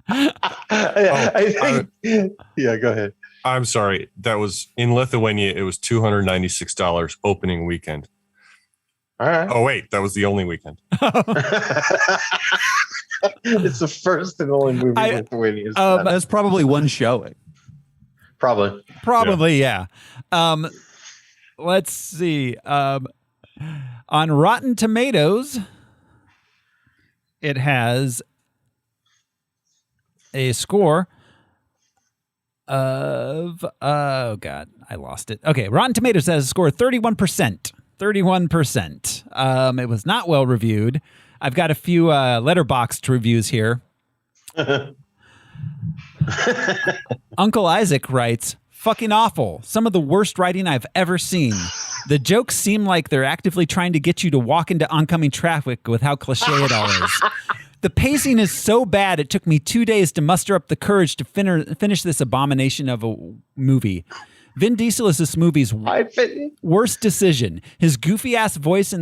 I think. Yeah, go ahead. I'm sorry. That was in Lithuania. It was $296 opening weekend. All right. Oh wait, that was the only weekend. It's the first and only movie Lithuania. That's probably one showing. Probably, yeah. Let's see. On Rotten Tomatoes, it has a score of oh god, I lost it. Okay, Rotten Tomatoes has a score of 31%. 31%. It was not well reviewed. I've got a few letterboxed reviews here. Uncle Isaac writes, "Fucking awful. Some of the worst writing I've ever seen. The jokes seem like they're actively trying to get you to walk into oncoming traffic with how cliche it all is. The pacing is so bad it took me 2 days to muster up the courage to finish this abomination of a movie. Vin Diesel is this movie's worst decision. His goofy-ass voice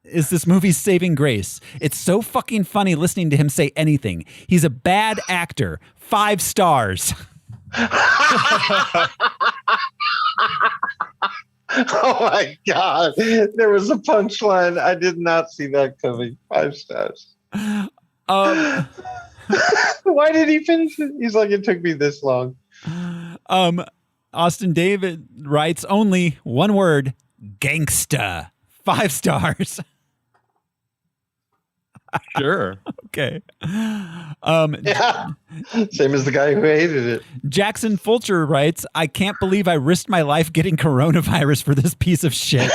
is this movie's saving grace. It's so fucking funny listening to him say anything. He's a bad actor. 5 stars." Oh my god, there was a punchline. I did not see that coming. 5 stars. Why did he finish it? He's like, it took me this long. Austin David writes, only one word, gangsta. 5 stars. Sure. Okay. Yeah. Same as the guy who hated it. Jackson Fulcher writes, I can't believe I risked my life getting coronavirus for this piece of shit.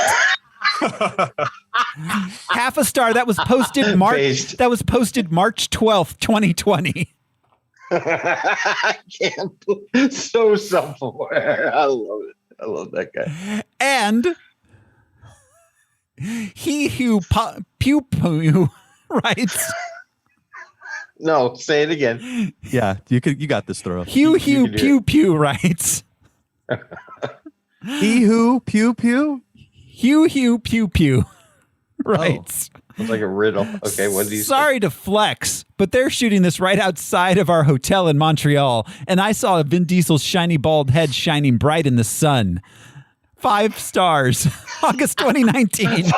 Half a star. That was posted March. Based. That was posted March 12th, 2020. I can't believe, so self-aware. I love it. I love that guy. And he who pew pew writes. No, say it again. Yeah, you got this throw. Hugh pew pew writes. He who pew pew. Hugh pew pew writes. It's like a riddle. Okay, what did you Sorry to flex, but they're shooting this right outside of our hotel in Montreal, and I saw Vin Diesel's shiny bald head shining bright in the sun. 5 stars. August 2019.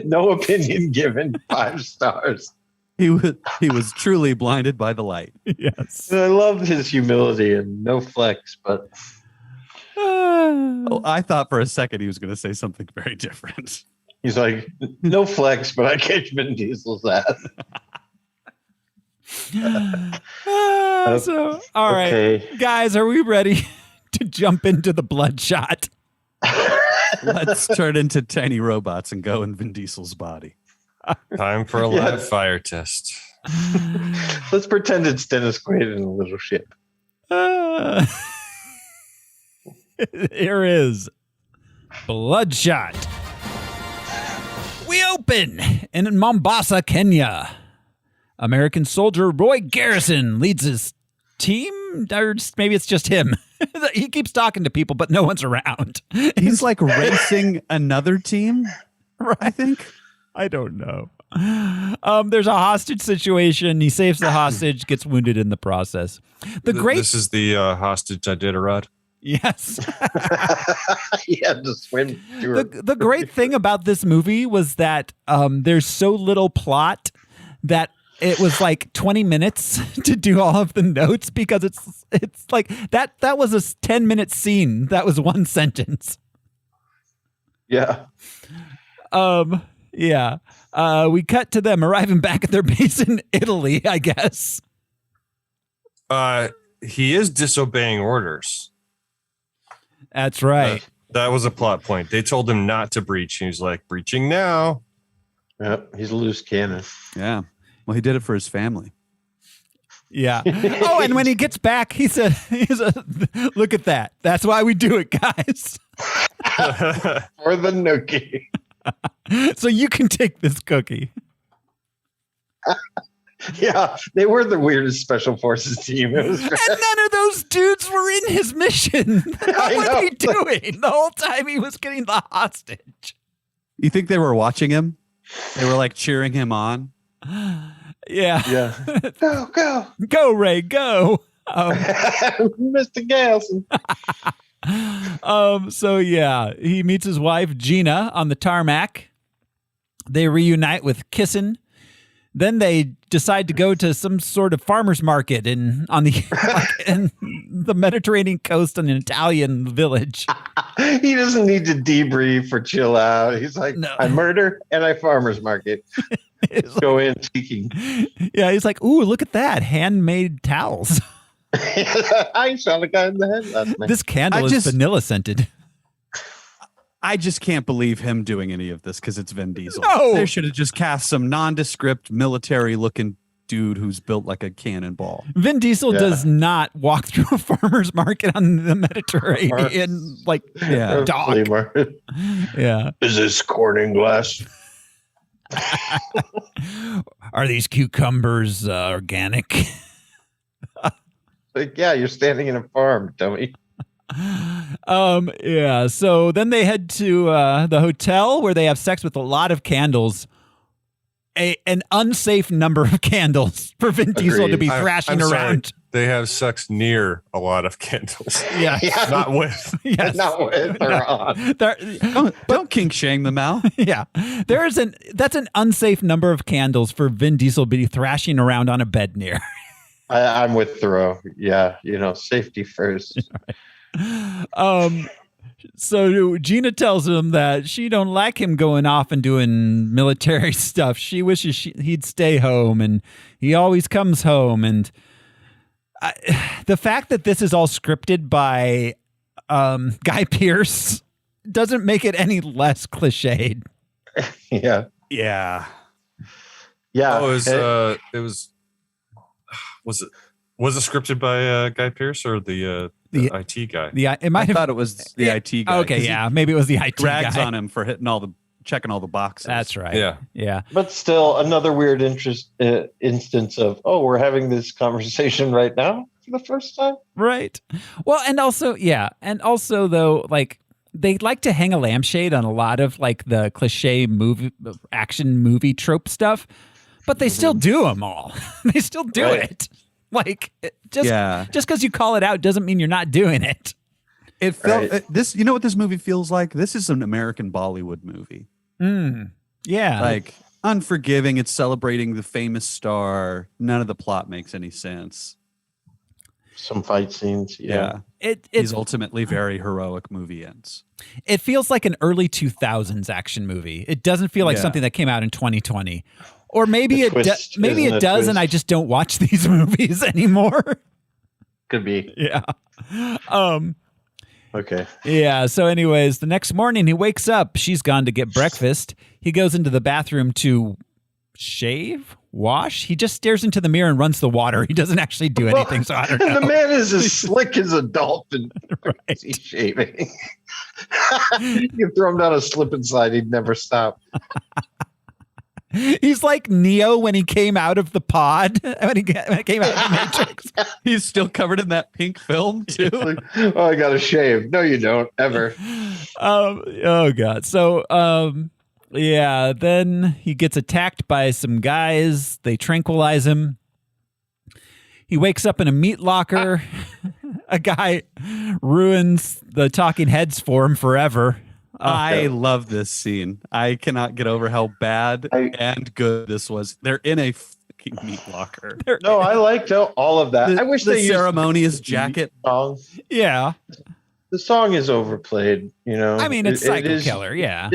No opinion given. 5 stars. He was truly blinded by the light. Yes. I love his humility and no flex, but Oh, I thought for a second he was going to say something very different. he's like, no flex, but I catch Vin Diesel's ass. So, all right, Okay. guys, are we ready to jump into the Bloodshot? Let's turn into tiny robots and go in Vin Diesel's body. Time for a live fire test. Let's pretend it's Dennis Quaid in a little ship. Here is Bloodshot. We open in Mombasa, Kenya. American soldier Roy Garrison leads his team, or maybe it's just him. He keeps talking to people, but no one's around. He's like racing another team, I think. I don't know. There's a hostage situation. He saves the hostage, gets wounded in the process. This is the hostage Iditarod. Yes. He had to swim through it. The great thing about this movie was that there's so little plot that it was like 20 minutes to do all of the notes, because it's like that was a 10-minute scene. That was one sentence. Yeah. Yeah. We cut to them arriving back at their base in Italy, I guess. He is disobeying orders. That's right. That was a plot point. They told him not to breach. He was like, breaching now. Yep. He's a loose cannon. Yeah. Well, he did it for his family. Yeah. Oh, and when he gets back, he said, look at that. That's why we do it, guys. For the nookie. So you can take this cookie. Yeah, they were the weirdest special forces team. It was and none of those dudes were in his mission. What was he doing the whole time he was getting the hostage? You think they were watching him? They were like cheering him on. Yeah. Yeah. Go. Go, Ray, go. Mr. Galson. So yeah, he meets his wife Gina on the tarmac. They reunite with kissing. Then they decide to go to some sort of farmer's market in the Mediterranean coast in an Italian village. He doesn't need to debrief or chill out. He's like, no. I murder and I farmer's market. Go in speaking. Yeah, he's like, ooh, look at that. Handmade towels. I shot a guy in the head last night. This candle is vanilla scented. I just can't believe him doing any of this because it's Vin Diesel. No. They should have just cast some nondescript military-looking dude who's built like a cannonball. Vin Diesel does not walk through a farmer's market on the Mediterranean dock. Yeah. Is this Corning glass? Are these cucumbers organic? Like, yeah, you're standing in a farm, dummy. Yeah. So then they head to the hotel where they have sex with a lot of candles. An unsafe number of candles for Vin Diesel to be thrashing around. Sorry. They have sex near a lot of candles. Yeah. Not with. Yes. Not with or on. Don't kink shame them out. Yeah. That's an unsafe number of candles for Vin Diesel to be thrashing around on a bed near. I'm with Thoreau. Yeah. Safety first. So Gina tells him that she don't like him going off and doing military stuff. She wishes he'd stay home, and he always comes home. And the fact that this is all scripted by Guy Pearce doesn't make it any less cliched. Yeah. Yeah. Yeah. Oh, was it scripted by Guy Pearce or the IT guy? It might have thought it was the IT guy. Okay, yeah, maybe it was the IT drags guy. on him for checking all the boxes. That's right. Yeah. But still, another weird instance of, we're having this conversation right now for the first time. Right. Well, and also though, like, they like to hang a lampshade on a lot of like the cliche action movie trope stuff, but they still do them all. They still do it. Like, just because you call it out doesn't mean you're not doing it. It felt this. You know what this movie feels like? This is an American Bollywood movie. Yeah, like unforgiving. It's celebrating the famous star. None of the plot makes any sense. Some fight scenes. Yeah. It's ultimately very heroic movie ends. It feels like an early 2000s action movie. It doesn't feel like something that came out in 2020. Or maybe it does, and I just don't watch these movies anymore. Could be. Yeah. Okay. Yeah. So, anyways, the next morning he wakes up. She's gone to get breakfast. He goes into the bathroom to wash. He just stares into the mirror and runs the water. He doesn't actually do anything. So I don't know. The man is as slick as a dolphin. He's shaving. You can throw him down a slip and slide. He'd never stop. He's like Neo when he came out of the pod. When he came out of the Matrix. He's still covered in that pink film too. Like, I got to shave. No, you don't ever. Oh God. So then he gets attacked by some guys. They tranquilize him. He wakes up in a meat locker. A guy ruins the talking heads for him forever. I love this scene. I cannot get over how bad and good this was. They're in a fucking meat locker. No, I liked all of that. I wish the they ceremonious used jacket song. Yeah, the song is overplayed. You know, I mean, it's Psycho Killer. Yeah,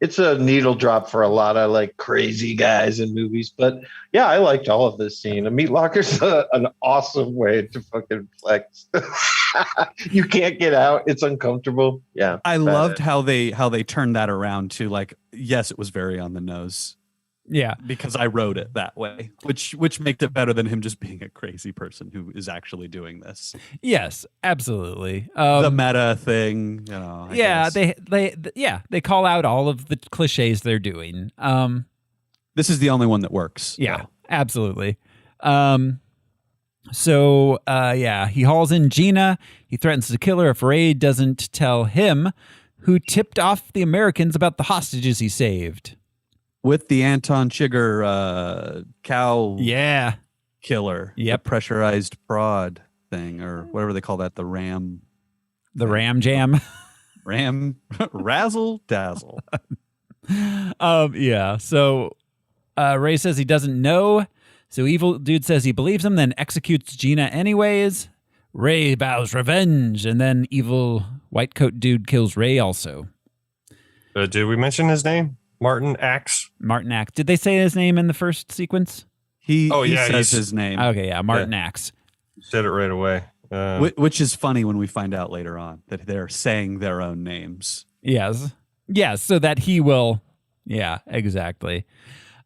it's a needle drop for a lot of like crazy guys in movies. But yeah, I liked all of this scene. A meat locker's an awesome way to fucking flex. You can't get out. It's uncomfortable. Yeah. I loved how they turned that around to like, yes, it was very on the nose. Yeah. Because I wrote it that way, which makes it better than him just being a crazy person who is actually doing this. Yes, absolutely. The meta thing, you know. I guess. They call out all of the cliches they're doing. This is the only one that works. Yeah, absolutely. So, he hauls in Gina. He threatens to kill her if Ray doesn't tell him who tipped off the Americans about the hostages he saved. With the Anton Chigurh cow killer. Yep. The pressurized prod thing, or whatever they call that, the ram. The ram jam. Ram razzle dazzle. So Ray says he doesn't know. So Evil Dude says he believes him, then executes Gina anyways. Ray vows revenge, and then Evil White Coat Dude kills Ray also. Did we mention his name? Martin Axe? Martin Axe. Did they say his name in the first sequence? He says his name. Okay, yeah, Martin Axe. Said it right away. Which is funny when we find out later on that they're saying their own names. Yes, so that he will. Yeah, exactly.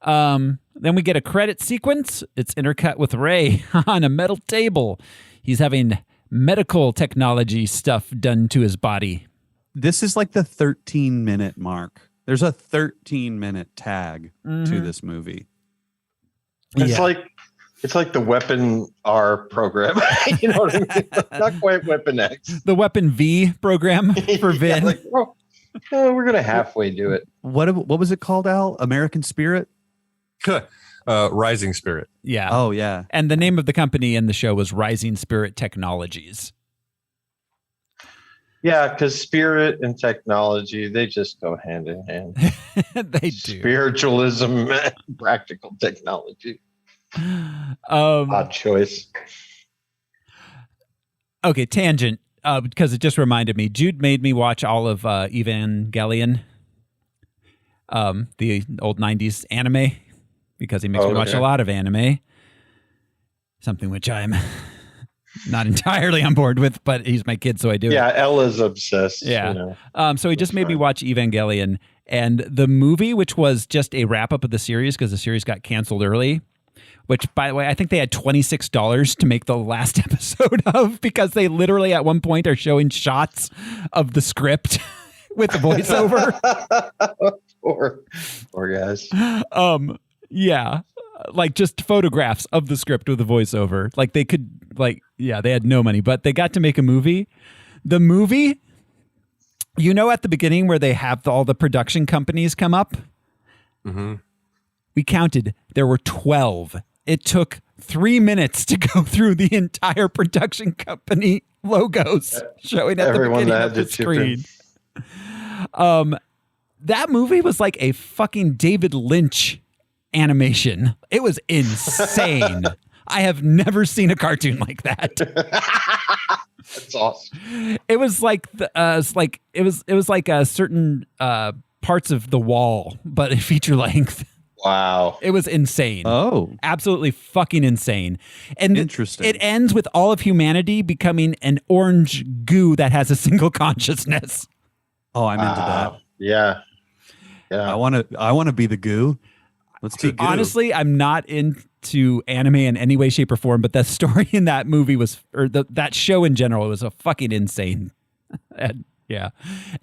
Then we get a credit sequence. It's intercut with Ray on a metal table. He's having medical technology stuff done to his body. This is like the 13-minute mark. There's a 13-minute tag to this movie. It's like the Weapon R program. You know what I mean? Not quite Weapon X. The Weapon V program for Vin. We're gonna halfway do it. What was it called, Al? American Spirit? Rising Spirit. Yeah. Oh, yeah. And the name of the company in the show was Rising Spirit Technologies. Yeah, because spirit and technology, they just go hand in hand. They do. Spiritualism and practical technology. Odd choice. Okay, tangent. because it just reminded me. Jude made me watch all of Evangelion, the old 90s anime, because he makes me watch a lot of anime. Something which I'm not entirely on board with, but he's my kid, so I do it. Yeah, Ella's obsessed. Yeah. You know. So he just made me watch Evangelion. And the movie, which was just a wrap-up of the series, because the series got canceled early, which, by the way, I think they had $26 to make the last episode of, because they literally at one point are showing shots of the script with the voiceover. Poor guys. Yeah. Like just photographs of the script with the voiceover. Like they could, like, yeah, they had no money, but they got to make a movie. The movie, you know, at the beginning where they have all the production companies come up, we counted, there were 12. It took 3 minutes to go through the entire production company logos showing at Everyone the beginning that of had the to chip screen. That movie was like a fucking David Lynch animation. It was insane. I have never seen a cartoon like that. That's awesome. It was like it was like a certain parts of The Wall, but in feature length. Wow. It was insane. Oh, absolutely fucking insane. And interesting. It ends with all of humanity becoming an orange goo that has a single consciousness. Oh, I'm into that. Yeah. I want to be the goo. Let's be goo. Honestly, I'm not into anime in any way, shape, or form, but the story in that movie was, or that show in general, was a fucking insane. And, yeah.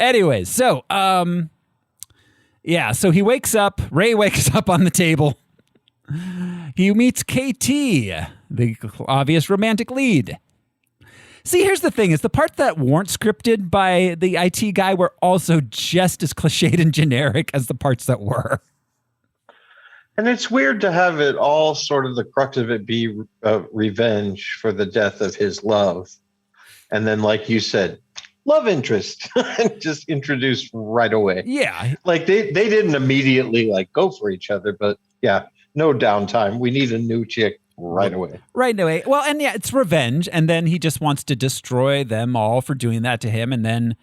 Anyways, so yeah, so he wakes up. Ray wakes up on the table. He meets KT, the obvious romantic lead. See, here's the thing: is the parts that weren't scripted by the IT guy were also just as cliched and generic as the parts that were. And it's weird to have it all sort of the crux of it be revenge for the death of his love. And then, like you said, love interest just introduced right away. Yeah. Like they didn't immediately like go for each other, but yeah, no downtime. We need a new chick right away. Right away. Well, and yeah, it's revenge. And then he just wants to destroy them all for doing that to him. And then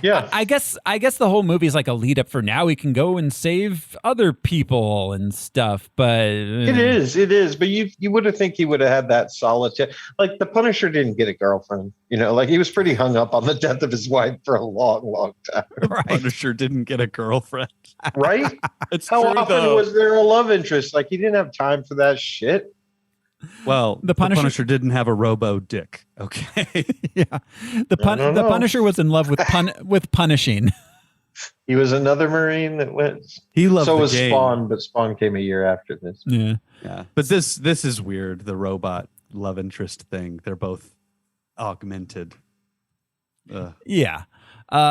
yeah, I guess the whole movie is like a lead up for now we can go and save other people and stuff. But it is. But you would have think he would have had that solitude. Like the Punisher didn't get a girlfriend. You know, like he was pretty hung up on the death of his wife for a long, long time. Right. Punisher didn't get a girlfriend. Right? It's How true, often though. was there a love interest? Like he didn't have time for that shit. Well, the Punisher didn't have a robo dick. Okay. Yeah. The Punisher was in love with with punishing. He was another Marine that went. He loved so the was game. Spawn, but Spawn came a year after this. Yeah. Yeah. But this is weird. The robot love interest thing. They're both augmented. Ugh. Yeah.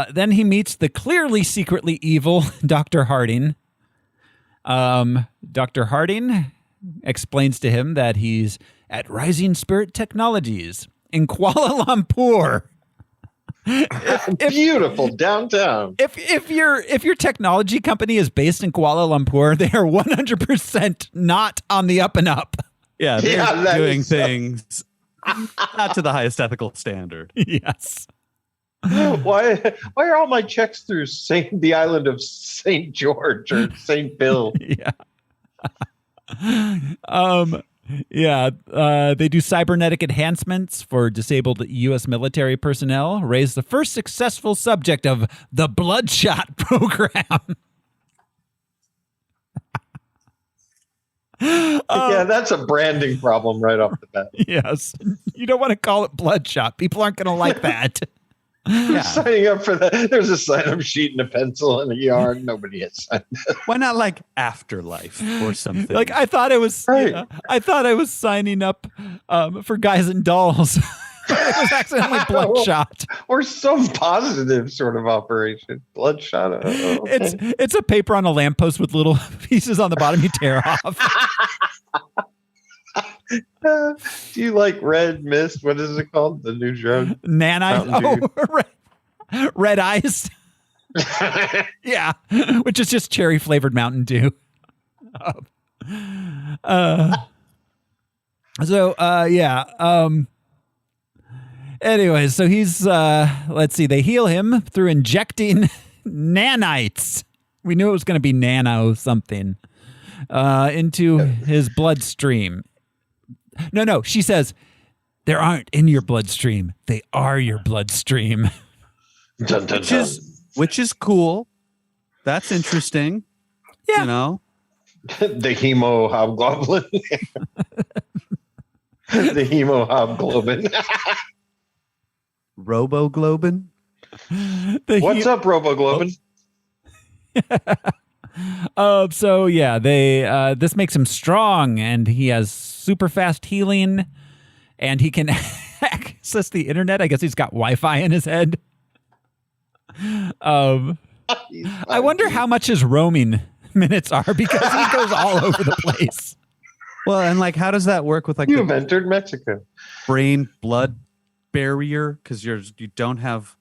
Then he meets the clearly secretly evil Dr. Harding. Dr. Harding explains to him that he's at Rising Spirit Technologies in Kuala Lumpur. Beautiful downtown. If your technology company is based in Kuala Lumpur, they are 100% not on the up and up. Yeah, they're that doing is things not to the highest ethical standard. Yes. Why are all my checks through the island of St. George or St. Bill? Yeah. They do cybernetic enhancements for disabled U.S. military personnel, raise the first successful subject of the Bloodshot program. Yeah, that's a branding problem right off the bat. Yes. You don't want to call it Bloodshot. People aren't going to like that. Yeah. Signing up for that. There's a sign-up sheet and a pencil and a yarn. Nobody has signed up. Why not like Afterlife or something? Like I thought it was. Right. I thought I was signing up for Guys and Dolls. It was accidentally Bloodshot. Or some positive sort of operation. Bloodshot. Okay. It's a paper on a lamppost with little pieces on the bottom you tear off. Do you like Red Mist? What is it called? The new drug? Red Ice. Yeah, which is just cherry flavored Mountain Dew. Anyways, so he's, let's see, they heal him through injecting nanites. We knew it was going to be nano something into his bloodstream. No, she says, they aren't in your bloodstream. They are your bloodstream. Dun, dun, dun. Which is cool. That's interesting. Yeah. You know? The hemo hobgoblin. The hemo hobgoblin. Roboglobin? What's up, Roboglobin? So yeah, they this makes him strong, and he has super fast healing, and he can access the internet. I guess he's got Wi-Fi in his head. I wonder how much his roaming minutes are, because he goes all over the place. Well, and like, how does that work with like You've entered Mexico. brain blood barrier? Because you don't have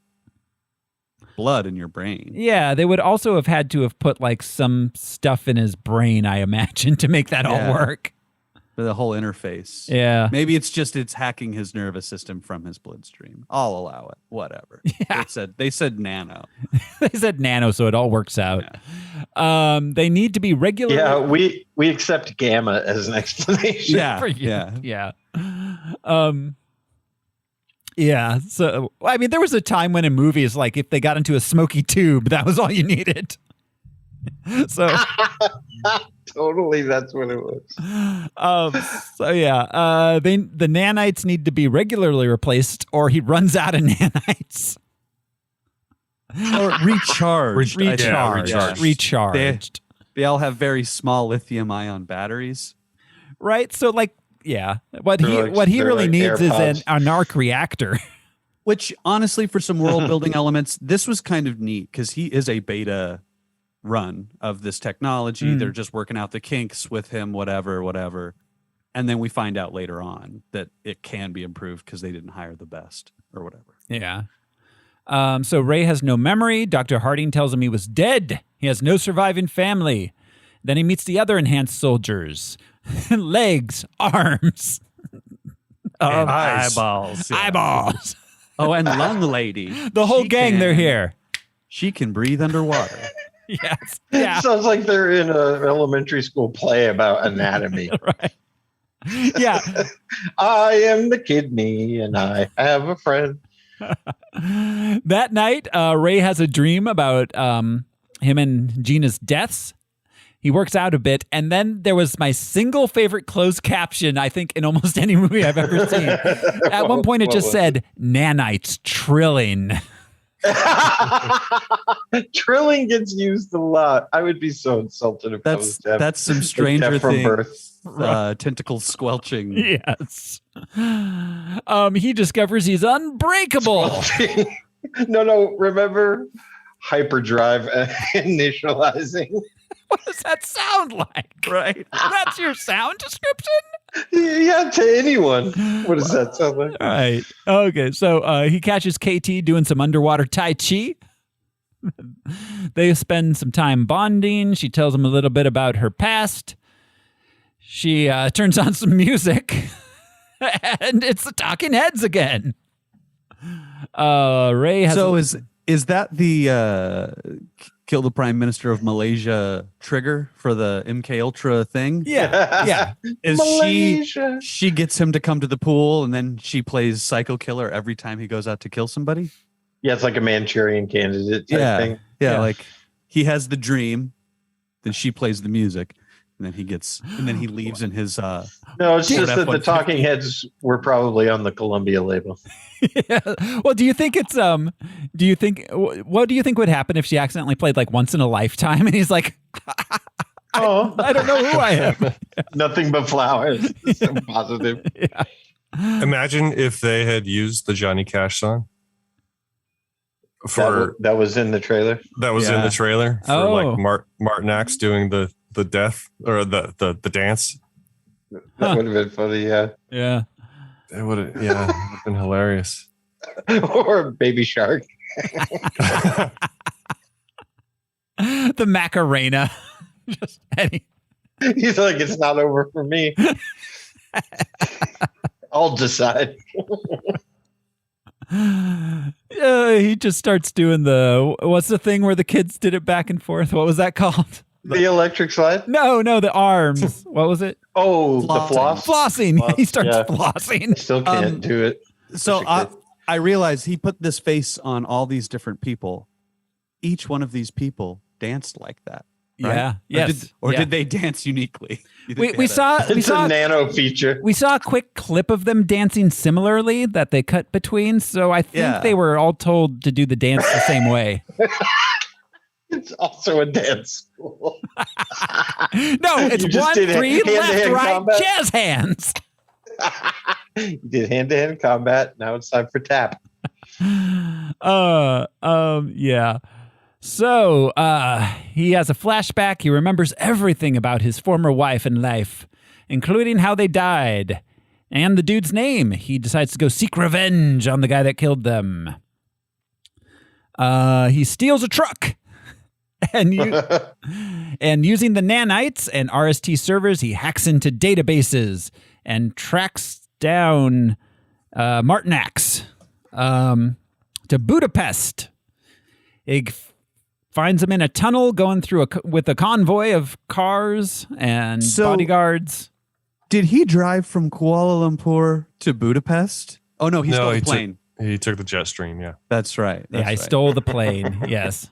blood in your brain. Yeah, they would also have had to have put like some stuff in his brain, I imagine, to make that all work. The whole interface. Yeah. Maybe it's hacking his nervous system from his bloodstream. I'll allow it. Whatever. Yeah. They said nano. They said nano, so it all works out. Yeah. They need to be regular. Yeah, we accept gamma as an explanation. Yeah. Yeah. So, I mean, there was a time when in movies, like if they got into a smoky tube, that was all you needed. So totally, that's what it was. The nanites need to be regularly replaced, or he runs out of nanites. Or recharged. Recharged. They all have very small lithium-ion batteries. Right? So, like, yeah. What he really needs is an arc reactor. Which, honestly, for some world-building elements, this was kind of neat, because he is a beta run of this technology. They're just working out the kinks with him, whatever. And then we find out later on that it can be improved because they didn't hire the best or whatever. Yeah. So Ray has no memory. Dr. Harding tells him he was dead. He has no surviving family. Then he meets the other enhanced soldiers. Legs, arms. And eyeballs. Yeah. Eyeballs. Oh, and lung lady. The whole gang, they're here. She can breathe underwater. Yes. Yeah. It sounds like they're in an elementary school play about anatomy. Right. Yeah. I am the kidney and I have a friend. That night, Ray has a dream about him and Gina's deaths. He works out a bit, and then there was my single favorite closed caption, I think, in almost any movie I've ever seen. At one point, it just said, "Nanites trilling." Trilling gets used a lot. I would be so insulted if that's some Stranger Things tentacle squelching. Yes. He discovers he's unbreakable. No. Remember hyperdrive initializing? What does that sound like? Right. That's your sound description? Yeah, to anyone. What does that sound like? All right. Okay. So he catches KT doing some underwater Tai Chi. They spend some time bonding. She tells him a little bit about her past. She turns on some music. And it's the Talking Heads again. Ray has... So is that the... kill the Prime Minister of Malaysia trigger for the MK Ultra thing? Yeah. Is Malaysia. she gets him to come to the pool, and then she plays Psycho Killer every time he goes out to kill somebody? Yeah, it's like a Manchurian Candidate type thing. Yeah, like he has the dream, then she plays the music, and then he leaves in his No, it's just that the Talking Heads were probably on the Columbia label. Yeah. Well, what do you think would happen if she accidentally played like Once in a Lifetime, and he's like, I don't know who I am. Nothing but flowers. So positive. Yeah. Imagine if they had used the Johnny Cash song. That was in the trailer. That was in the trailer for like Martin Axe doing the death or the dance. That would have been funny, yeah. Yeah. It would have been hilarious. Or Baby Shark. The Macarena. Just any. He's like, it's not over for me. I'll decide. He just starts doing what's the thing where the kids did it back and forth? What was that called? The electric slide? No, the arms. What was it? Oh, the floss? Flossing. He starts flossing. Still can't do it. So I realized he put this face on all these different people. Each one of these people danced like that. Right? Yeah. Yes. Or did they dance uniquely? We saw a nano feature. We saw a quick clip of them dancing similarly that they cut between. So I think they were all told to do the dance the same way. It's also a dance school. No, it's 1, 3, left, right, combat. Jazz hands. You did hand-to-hand combat. Now it's time for tap. Yeah. So, he has a flashback. He remembers everything about his former wife and life, including how they died and the dude's name. He decides to go seek revenge on the guy that killed them. He steals a truck. And using the nanites and RST servers, he hacks into databases and tracks down Martinax to Budapest. He finds him in a tunnel going through with a convoy of cars and bodyguards. Did he drive from Kuala Lumpur to Budapest? Oh, no, he stole the plane. He took the jet stream, yeah. That's right. I stole the plane, yes.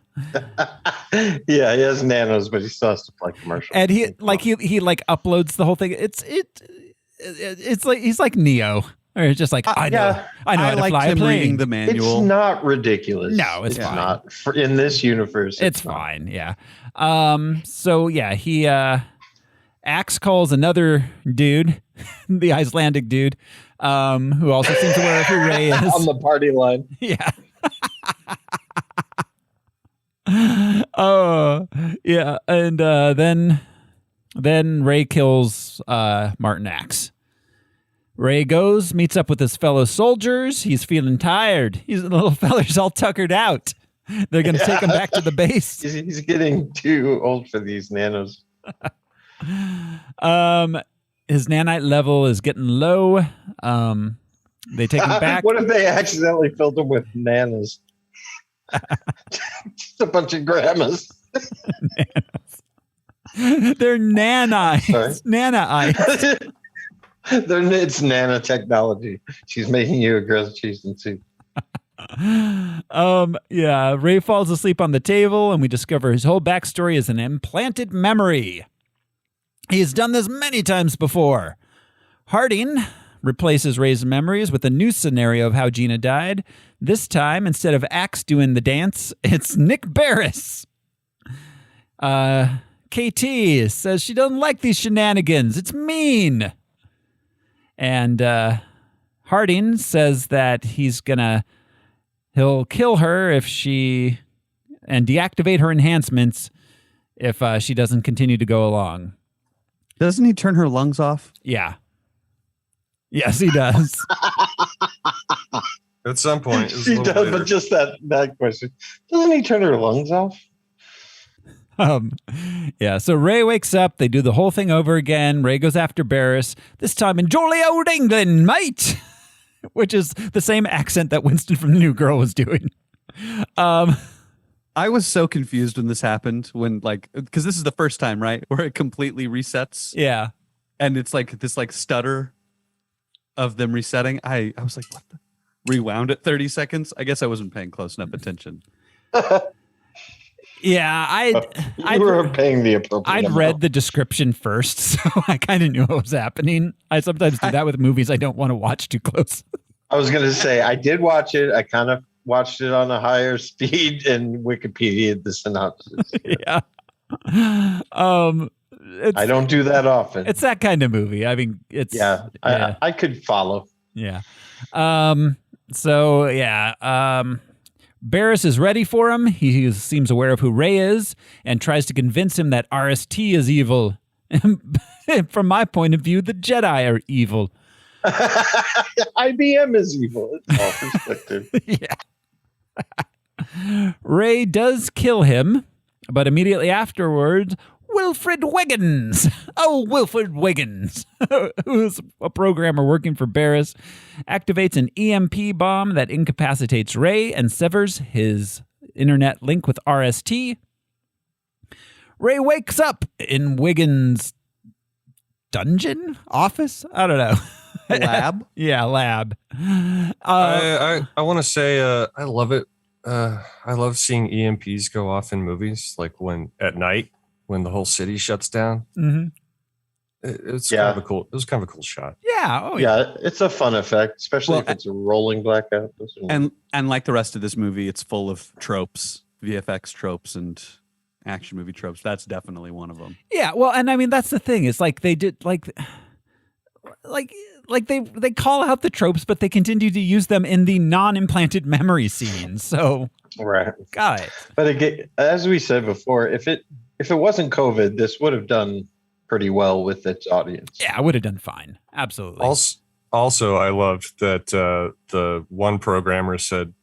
Yeah, he has nanos, but he still has to play commercial. And he uploads the whole thing. It's like he's like Neo, or it's just like I know how to fly a plane. Reading the manual. It's not ridiculous. No, it's fine. Not in this universe. It's fine. Yeah. So yeah, he Axe calls another dude, the Icelandic dude, who also seems aware of who Ray is on the party line. Yeah. Oh, yeah, and then Ray kills Martin Axe. Ray meets up with his fellow soldiers. He's feeling tired. The little feller's all tuckered out. They're going to take him back to the base. He's getting too old for these nanos. His nanite level is getting low. They take him back. What if they accidentally filled him with nanas? Just a bunch of grandmas. They're nanites. Nanites. It's nanotechnology. She's making you a grilled cheese and soup. Yeah. Ray falls asleep on the table, and we discover his whole backstory is an implanted memory. He has done this many times before. Harding replaces Ray's memories with a new scenario of how Gina died. This time, instead of Axe doing the dance, it's Nick Barris. KT says she doesn't like these shenanigans. It's mean. And Harding says that he'll kill her and deactivate her enhancements if she doesn't continue to go along. Doesn't he turn her lungs off? Yeah. Yes, he does. At some point. She does, later. But just that question. Doesn't he turn her lungs off? Yeah, so Ray wakes up. They do the whole thing over again. Ray goes after Barris, this time in jolly old England, mate, which is the same accent that Winston from The New Girl was doing. I was so confused when this happened, because this is the first time, right, where it completely resets. Yeah. And it's like this stutter of them resetting. I was like, what the? Rewound at 30 seconds. I guess I wasn't paying close enough attention. Yeah, you were paying the appropriate I'd amount. read the description first, so I kind of knew what was happening. I sometimes do that with movies I don't want to watch too close. I was going to say, I did watch it. I kind of watched it on a higher speed and Wikipedia the synopsis. Yeah. I don't do that often. It's that kind of movie. I mean, it's... Yeah, I could follow. Yeah. So, yeah. Barris is ready for him. He seems aware of who Ray is and tries to convince him that RST is evil. From my point of view, the Jedi are evil. IBM is evil. It's all perspective. Yeah. Ray does kill him, but immediately afterwards, Wilfred Wiggins. Oh, Wilfred Wiggins, who's a programmer working for Barris, activates an EMP bomb that incapacitates Ray and severs his internet link with RST. Ray wakes up in Wiggins' dungeon? Office? I don't know. Lab? Yeah, lab. I want to say I love it. I love seeing EMPs go off in movies, like when at night when the whole city shuts down. Mm-hmm. It's kind of a cool. It was kind of a cool shot. Yeah. Oh, Yeah, it's a fun effect, especially if it's a rolling blackout. And like the rest of this movie, it's full of tropes, VFX tropes, and action movie tropes. That's definitely one of them. Yeah. Well, and I mean that's the thing. It's like they did like they call out the tropes, but they continue to use them in the non-implanted memory scenes. So right, got it. But again, as we said before, if it wasn't COVID, this would have done pretty well with its audience. Yeah, I would have done fine. Absolutely. Also, I loved that the one programmer said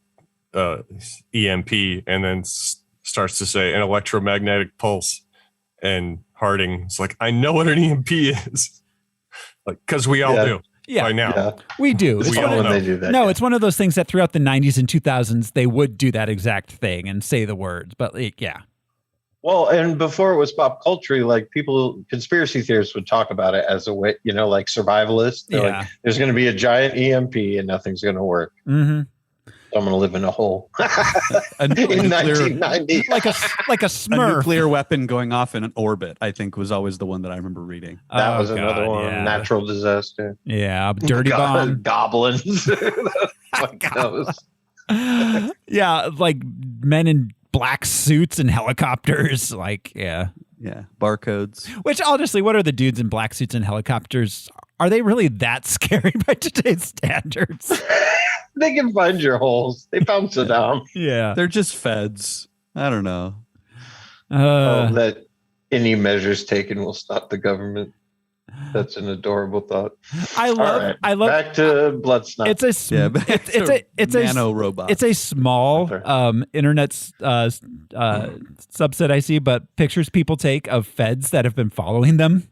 EMP and then starts to say an electromagnetic pulse, and Harding's like, I know what an EMP is, like because we all do. Yeah, by now. Yeah. We do. It's all when know. they do that. No, it's one of those things that throughout the 90s and 2000s, they would do that exact thing and say the words. But yeah. Well, and before it was pop culture, like conspiracy theorists would talk about it as a way, like survivalists. They're like, there's going to be a giant EMP and nothing's going to work. Mm-hmm. So I'm going to live in a hole. In 1990. like a A Smurf. nuclear weapon going off in an orbit, I think, was always the one that I remember reading. That was another God, one. yeah. Natural disaster. Yeah, dirty bomb. Goblins. Yeah, like men in black suits and helicopters. Like, yeah. Yeah, barcodes. Which, honestly, what are the dudes in black suits and helicopters? Are they really that scary by today's standards? They can find your holes. They found Saddam. Yeah. They're just feds. I don't know. That any measures taken will stop the government. That's an adorable thought. I love back to Bloodshot. It's a nano robot. It's a small internet subset I see, but pictures people take of feds that have been following them,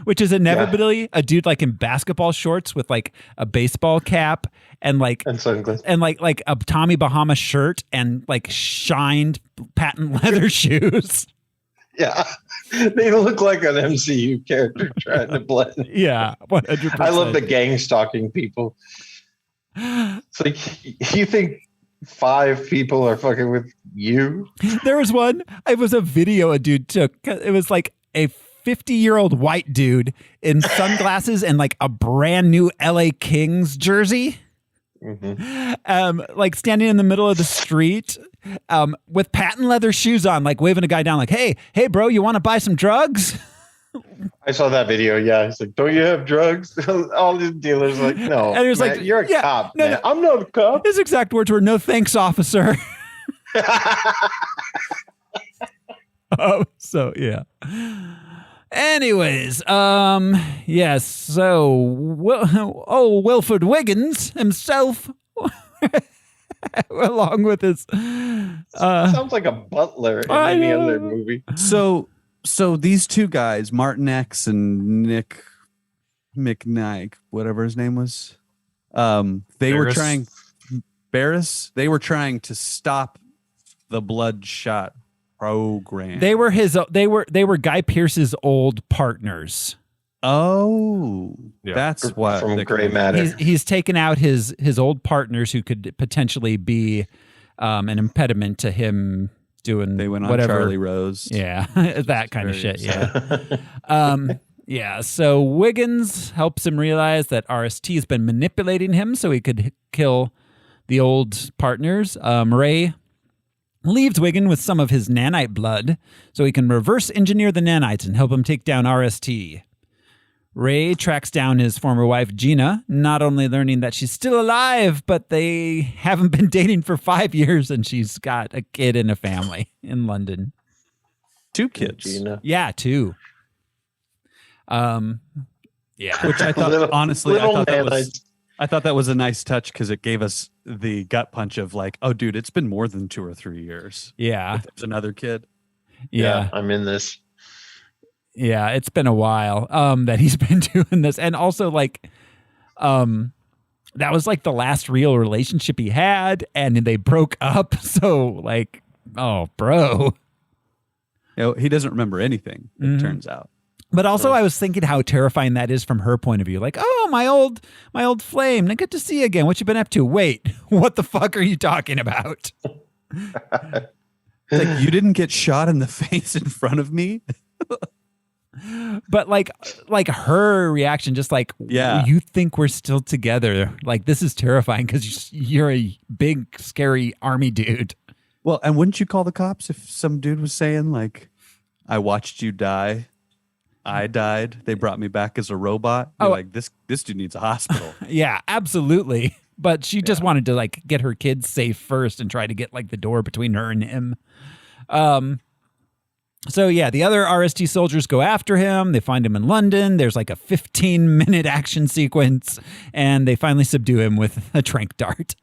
which is inevitably a dude like in basketball shorts with like a baseball cap and sunglasses and like a Tommy Bahama shirt and like shined patent leather shoes. Yeah, they look like an MCU character trying to blend. Yeah, 100%. I love the gang stalking people. It's like, you think 5 people are fucking with you? There was one. It was a video a dude took. It was like a 50-year-old white dude in sunglasses and like a brand new LA Kings jersey. Mm-hmm. Like standing in the middle of the street with patent leather shoes on, like waving a guy down like, hey bro, you want to buy some drugs? I saw that video. Yeah, he's like, don't you have drugs? All these dealers are like, no. And he was man, like, you're a cop. No, I'm not a cop. His exact words were, no thanks, officer. So yeah. Anyways, yes, so Wilfred Wiggins himself, along with his sounds like a butler in any other movie. So these two guys, Martin X and Nick McKnight, whatever his name was, they were trying to stop the Bloodshot program. They were Guy Pearce's old partners. Oh, yeah. That's what from Gray Matter. He's taken out his old partners who could potentially be an impediment to him doing. They went on whatever. Charlie Rose. Yeah, that kind of shit. Yeah. Yeah. So Wiggins helps him realize that RST has been manipulating him so he could kill the old partners. Ray leaves Wiggin with some of his nanite blood so he can reverse engineer the nanites and help him take down RST. Ray tracks down his former wife, Gina, not only learning that she's still alive, but they haven't been dating for 5 years and she's got a kid and a family in London. 2 kids. Gina. Yeah, 2. Yeah. Which I thought, honestly, I thought that was a nice touch because it gave us the gut punch of like, oh, dude, it's been more than 2 or 3 years. Yeah. If there's another kid. Yeah. I'm in this. Yeah, it's been a while that he's been doing this. And also, like, that was like the last real relationship he had, and they broke up. So, like, oh, bro. He doesn't remember anything, it turns out. But also, I was thinking how terrifying that is from her point of view. Like, oh, my old flame. Good to see you again. What you been up to? Wait, what the fuck are you talking about? It's like, you didn't get shot in the face in front of me? But like her reaction, just like, you think we're still together. Like, this is terrifying because you're a big, scary army dude. Well, and wouldn't you call the cops if some dude was saying, like, I watched you die, I died, they brought me back as a robot? You're like, this dude needs a hospital. Yeah, absolutely. But she just wanted to, like, get her kids safe first and try to get, like, the door between her and him. So, yeah, the other RST soldiers go after him. They find him in London. There's like a 15-minute action sequence, and they finally subdue him with a tranq dart.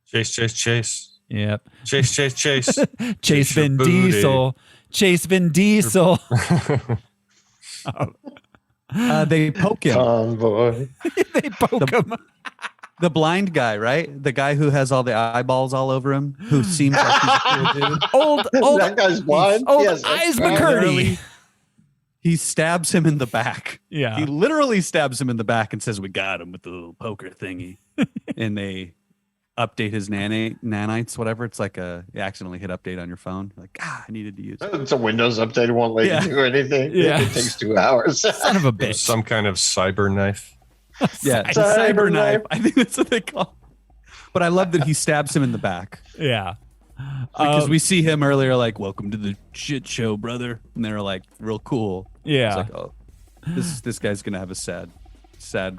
Chase. Yep. Chase. Chase Vin Diesel. Chase Vin Diesel. They poke him. Convoy. They poke him. The blind guy, right? The guy who has all the eyeballs all over him, who seems like he's a cool dude. Old that guy's blind. Old Yes, Eyes McCurdy. He stabs him in the back. Yeah. He literally stabs him in the back and says, we got him with the little poker thingy. And they update his nanites, whatever. It's like you accidentally hit update on your phone. Like, I needed to use it. It's a Windows update. It won't let you do anything. Yeah. It takes 2 hours. Son of a bitch. Some kind of cyber knife. Yeah, it's a cyber knife. I think that's what they call it. But I love that he stabs him in the back. Yeah. Because we see him earlier, like, welcome to the shit show, brother. And they're like, real cool. Yeah. It's like, oh, this guy's going to have a sad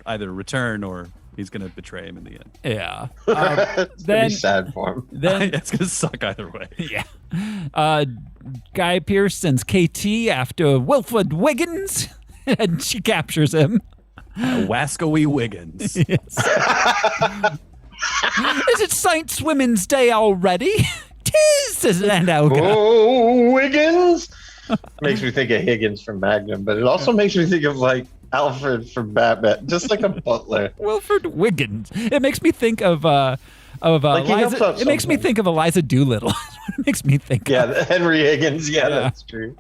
either return or he's going to betray him in the end. Yeah. It's gonna be sad for him. Then it's going to suck either way. Yeah. Guy Pearce sends KT after Wilfred Wiggins, and she captures him. Wascoey Wiggins. Yes. Is it Saints Women's Day already? 'Tis, says Landauga. Oh, Wiggins! Makes me think of Higgins from Magnum, but it also makes me think of, like, Alfred from Batman, just like a butler. Wilfred Wiggins. It makes me think of Like he helps Eliza. out It makes me something. think of Eliza Doolittle. It makes me think. Yeah, of. Henry Higgins. Yeah, that's true.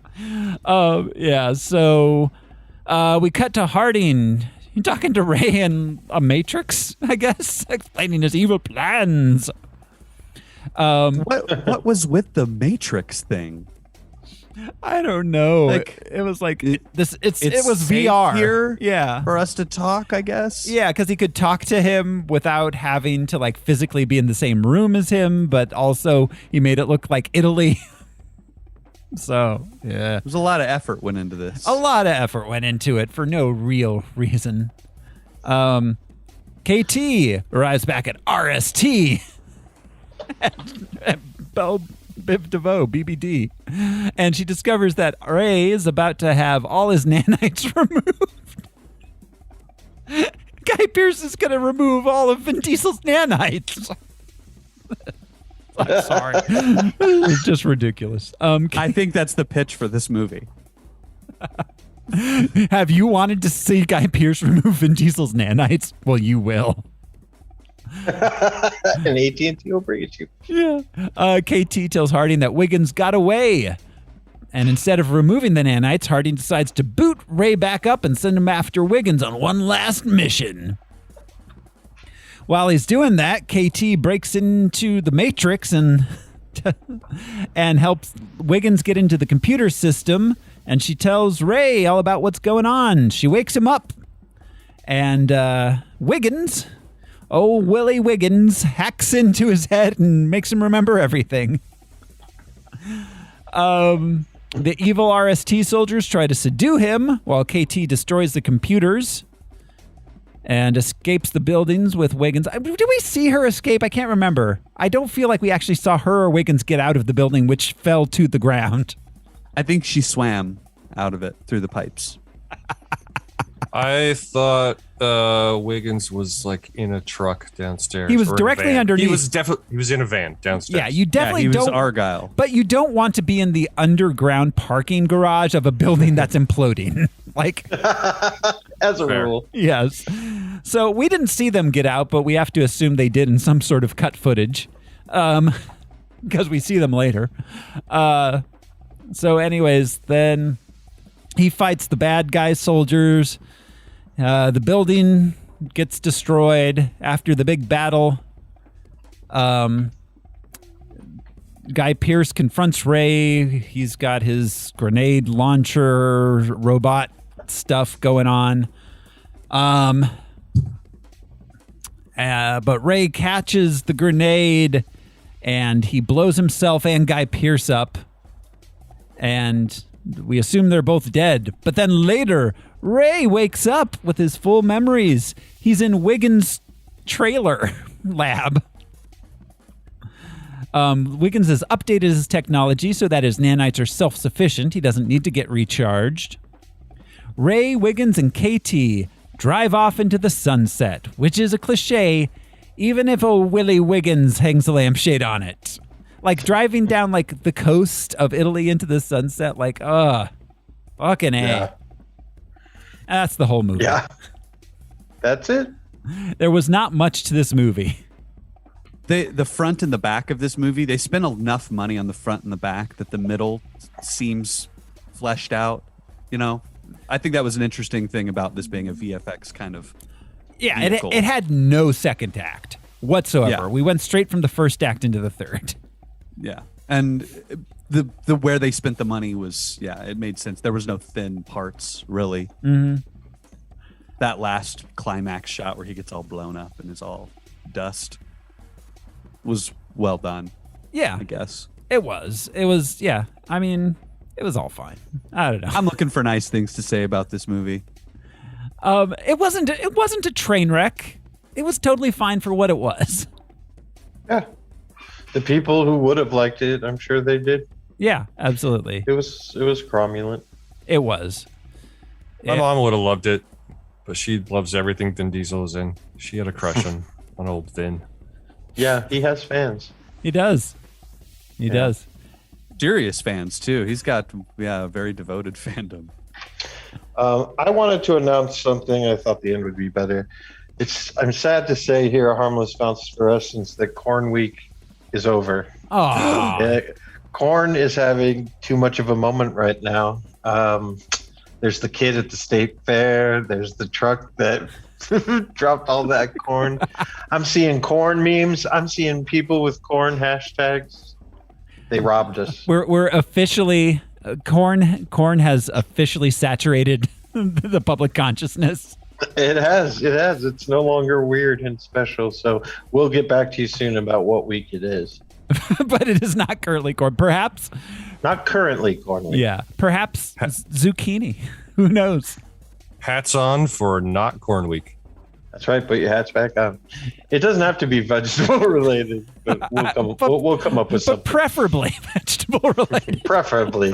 Yeah. So we cut to Harding talking to Ray in a Matrix, I guess, explaining his evil plans. What was with the Matrix thing? I don't know. Like, it was like it was safe VR here, yeah, for us to talk, I guess. Yeah, because he could talk to him without having to, like, physically be in the same room as him, but also he made it look like Italy. So, yeah. There's a lot of effort went into this. A lot of effort went into it for no real reason. KT arrives back at RST. Biv DeVoe, BBD. And she discovers that Ray is about to have all his nanites removed. Guy Pearce is going to remove all of Vin Diesel's nanites. I'm sorry. It's just ridiculous. I think that's the pitch for this movie. Have you wanted to see Guy Pearce remove Vin Diesel's nanites? Well, you will. And AT&T will bring it to you. Yeah. KT tells Harding that Wiggins got away. And instead of removing the nanites, Harding decides to boot Ray back up and send him after Wiggins on one last mission. While he's doing that, KT breaks into the Matrix and helps Wiggins get into the computer system. And she tells Ray all about what's going on. She wakes him up. And Wiggins, Willie Wiggins, hacks into his head and makes him remember everything. The evil RST soldiers try to subdue him while KT destroys the computers and escapes the buildings with Wiggins. Did we see her escape? I can't remember. I don't feel like we actually saw her or Wiggins get out of the building, which fell to the ground. I think she swam out of it through the pipes. I thought Wiggins was like in a truck downstairs. He was directly underneath. He was in a van downstairs. Yeah, you definitely he was don't. Argyle. But you don't want to be in the underground parking garage of a building that's imploding. Like, as a rule. Yes. So we didn't see them get out, but we have to assume they did in some sort of cut footage, because we see them later. So, anyways, then he fights the bad guy soldiers. The building gets destroyed after the big battle. Guy Pearce confronts Ray. He's got his grenade launcher robot stuff going on. But Ray catches the grenade and he blows himself and Guy Pearce up. And we assume they're both dead. But then later, Ray wakes up with his full memories. He's in Wiggins' trailer lab. Wiggins has updated his technology so that his nanites are self-sufficient. He doesn't need to get recharged. Ray, Wiggins, and KT drive off into the sunset, which is a cliche, even if a Willie Wiggins hangs a lampshade on it. Like driving down like the coast of Italy into the sunset, like, fucking A. Yeah. That's the whole movie. Yeah. That's it. There was not much to this movie. The front and the back of this movie, they spent enough money on the front and the back that the middle seems fleshed out. You know, I think that was an interesting thing about this being a VFX kind of vehicle. It had no second act whatsoever. Yeah. We went straight from the first act into the third. Yeah, and the where they spent the money was, it made sense. There was no thin parts, really. Mm-hmm. That last climax shot where he gets all blown up and is all dust was well done. Yeah. I guess. It was, yeah. I mean, it was all fine. I don't know. I'm looking for nice things to say about this movie. It wasn't a train wreck. It was totally fine for what it was. Yeah. The people who would have liked it, I'm sure they did. Yeah, absolutely. It was cromulent. It was. My mom would have loved it, but she loves everything Vin Diesel is in. She had a crush on old Vin. Yeah, he has fans. He does. He does. Serious fans too. He's got a very devoted fandom. I wanted to announce something. I thought the end would be better. I'm sad to say here, Harmless Phosphorescence, that Corn Week is over. Oh, Corn is having too much of a moment right now. There's the kid at the state fair. There's the truck that dropped all that corn. I'm seeing corn memes. I'm seeing people with corn hashtags. They robbed us. We're officially corn has officially saturated the public consciousness. It has. It's no longer weird and special. So we'll get back to you soon about what week it is. But it is not currently corn. Perhaps. Not currently corn week. Yeah. Perhaps zucchini. Who knows? Hats on for not Corn Week. That's right. Put your hats back on. It doesn't have to be vegetable related, but we'll come up with something. But preferably vegetable related. Preferably.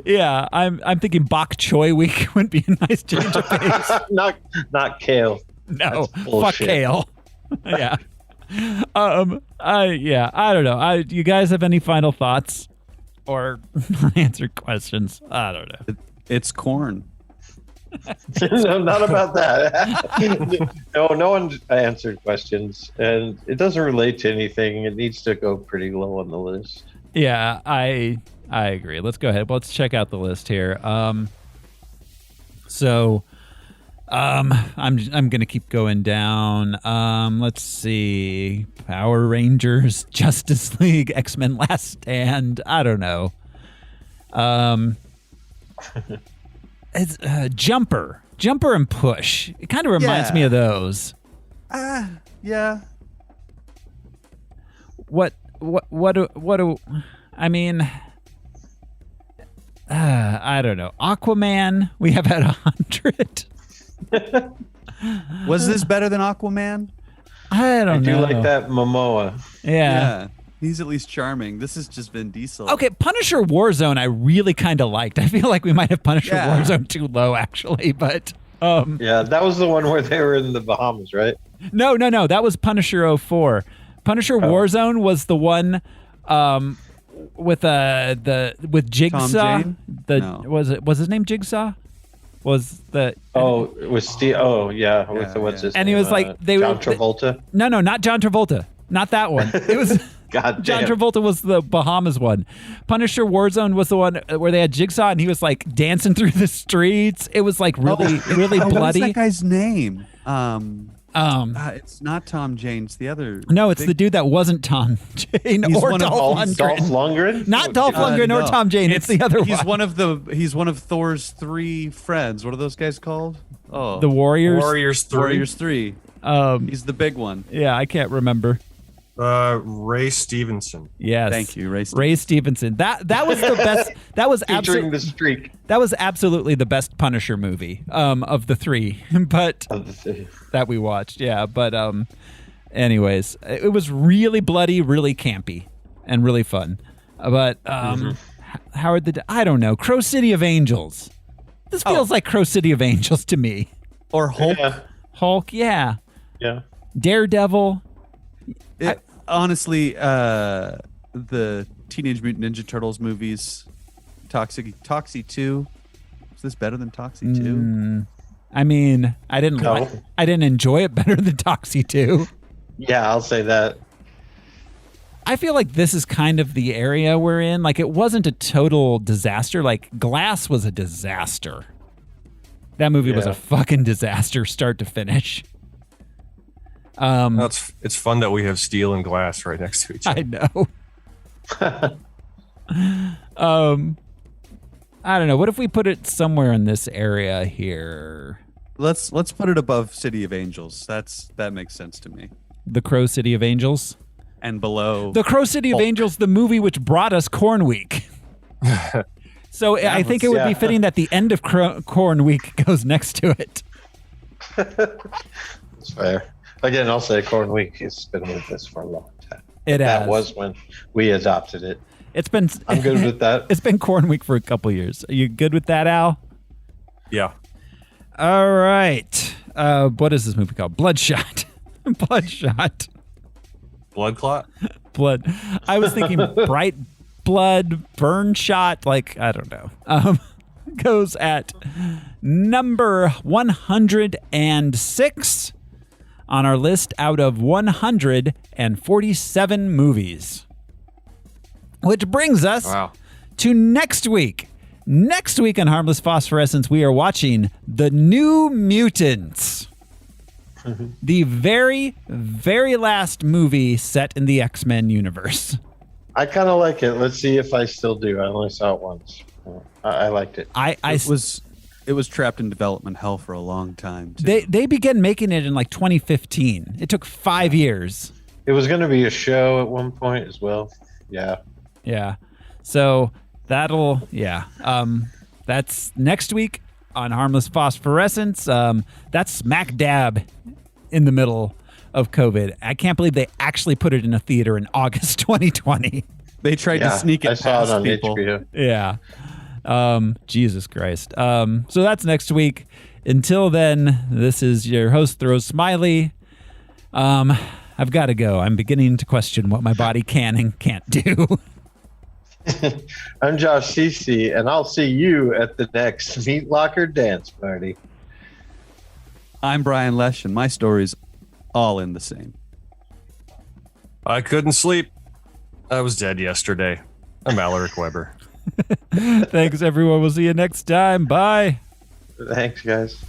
Yeah, I'm thinking bok choy week would be a nice change of pace. not kale. No, fuck kale. Yeah. I don't know. You guys have any final thoughts or unanswered questions? I don't know. It's corn. No, not about that. No one answered questions, and it doesn't relate to anything. It needs to go pretty low on the list. Yeah, I agree. Let's go ahead. Let's check out the list here. I'm gonna keep going down. Let's see. Power Rangers, Justice League, X-Men Last Stand. I don't know. It's Jumper and Push. It kind of reminds me of those. Yeah. What do I mean? I don't know. Aquaman, we have at 100. Was this better than Aquaman? I don't know. I do like that Momoa. Yeah. He's at least charming. This is just Vin Diesel. Okay, Punisher Warzone I really kind of liked. I feel like we might have Punisher Warzone too low, actually, but... Yeah, that was the one where they were in the Bahamas, right? No. That was Punisher 04. Punisher Warzone was the one with Jigsaw. Jane? Was his name Jigsaw? Was the it was Steve? Oh yeah, with the what's his and name? he was like John Travolta. No, not John Travolta. Not that one. It was God John damn. Travolta was the Bahamas one. Punisher Warzone was the one where they had Jigsaw and he was like dancing through the streets. It was like really bloody. What's that guy's name? It's not Tom Jane. It's the other. No, it's the dude that wasn't Tom Jane or Dolph Lundgren. Dolph Lundgren? Not Dolph Lundgren or no. Tom Jane. It's the other one. He's one of Thor's 3 friends. What are those guys called? Oh, The Warriors. Warriors 3. Warriors 3. He's the big one. Yeah, I can't remember. Ray Stevenson. Yes. Thank you, Ray Stevenson. That was the best. That was Featuring absolutely the streak. That was absolutely the best Punisher movie of the 3, but that we watched. Yeah, but anyways, it was really bloody, really campy, and really fun. But Howard I don't know, Crow City of Angels. This feels like Crow City of Angels to me. Or Hulk. Yeah. Hulk, yeah. Yeah. Daredevil. Honestly, the Teenage Mutant Ninja Turtles movies, Toxie 2. Is this better than Toxie 2? I mean, I didn't enjoy it better than Toxie 2. Yeah, I'll say that. I feel like this is kind of the area we're in. Like, it wasn't a total disaster. Like, Glass was a disaster. That movie was a fucking disaster, start to finish. It's fun that we have steel and glass right next to each other. I know. I don't know. What if we put it somewhere in this area here? Let's put it above City of Angels. That makes sense to me. The Crow City of Angels? And below The Crow City of Angels, the movie which brought us Corn Week. So I think it would be fitting that the end of Corn Week goes next to it. That's fair. Again, I'll say Corn Week has been with us for a long time. That was when we adopted it. I'm good with that. It's been Corn Week for a couple years. Are you good with that, Al? Yeah. All right. What is this movie called? Bloodshot. Bloodshot. Blood clot? Blood. I was thinking bright blood, burn shot. Like, I don't know. Goes at number 106 on our list out of 147 movies. Which brings us to next week. Next week on Harmless Phosphorescence, we are watching The New Mutants. The very, very last movie set in the X-Men universe. I kind of like it. Let's see if I still do. I only saw it once. I liked it. It was trapped in development hell for a long time, too. They began making it in like 2015. It took 5 years. It was going to be a show at one point as well. Yeah. Yeah. So that'll, that's next week on Harmless Phosphorescence. That's smack dab in the middle of COVID. I can't believe they actually put it in a theater in August 2020. They tried to sneak it I saw past it on people. HBO. Yeah. Jesus Christ. So that's next week. Until then, this is your host, Throw Smiley. I've got to go. I'm beginning to question what my body can and can't do. I'm Josh Cece, and I'll see you at the next Meat Locker dance party. I'm Brian Lesh, and my story's all in the same. I couldn't sleep. I was dead yesterday. I'm Alaric Weber. Thanks, everyone. We'll see you next time. Bye. Thanks, guys.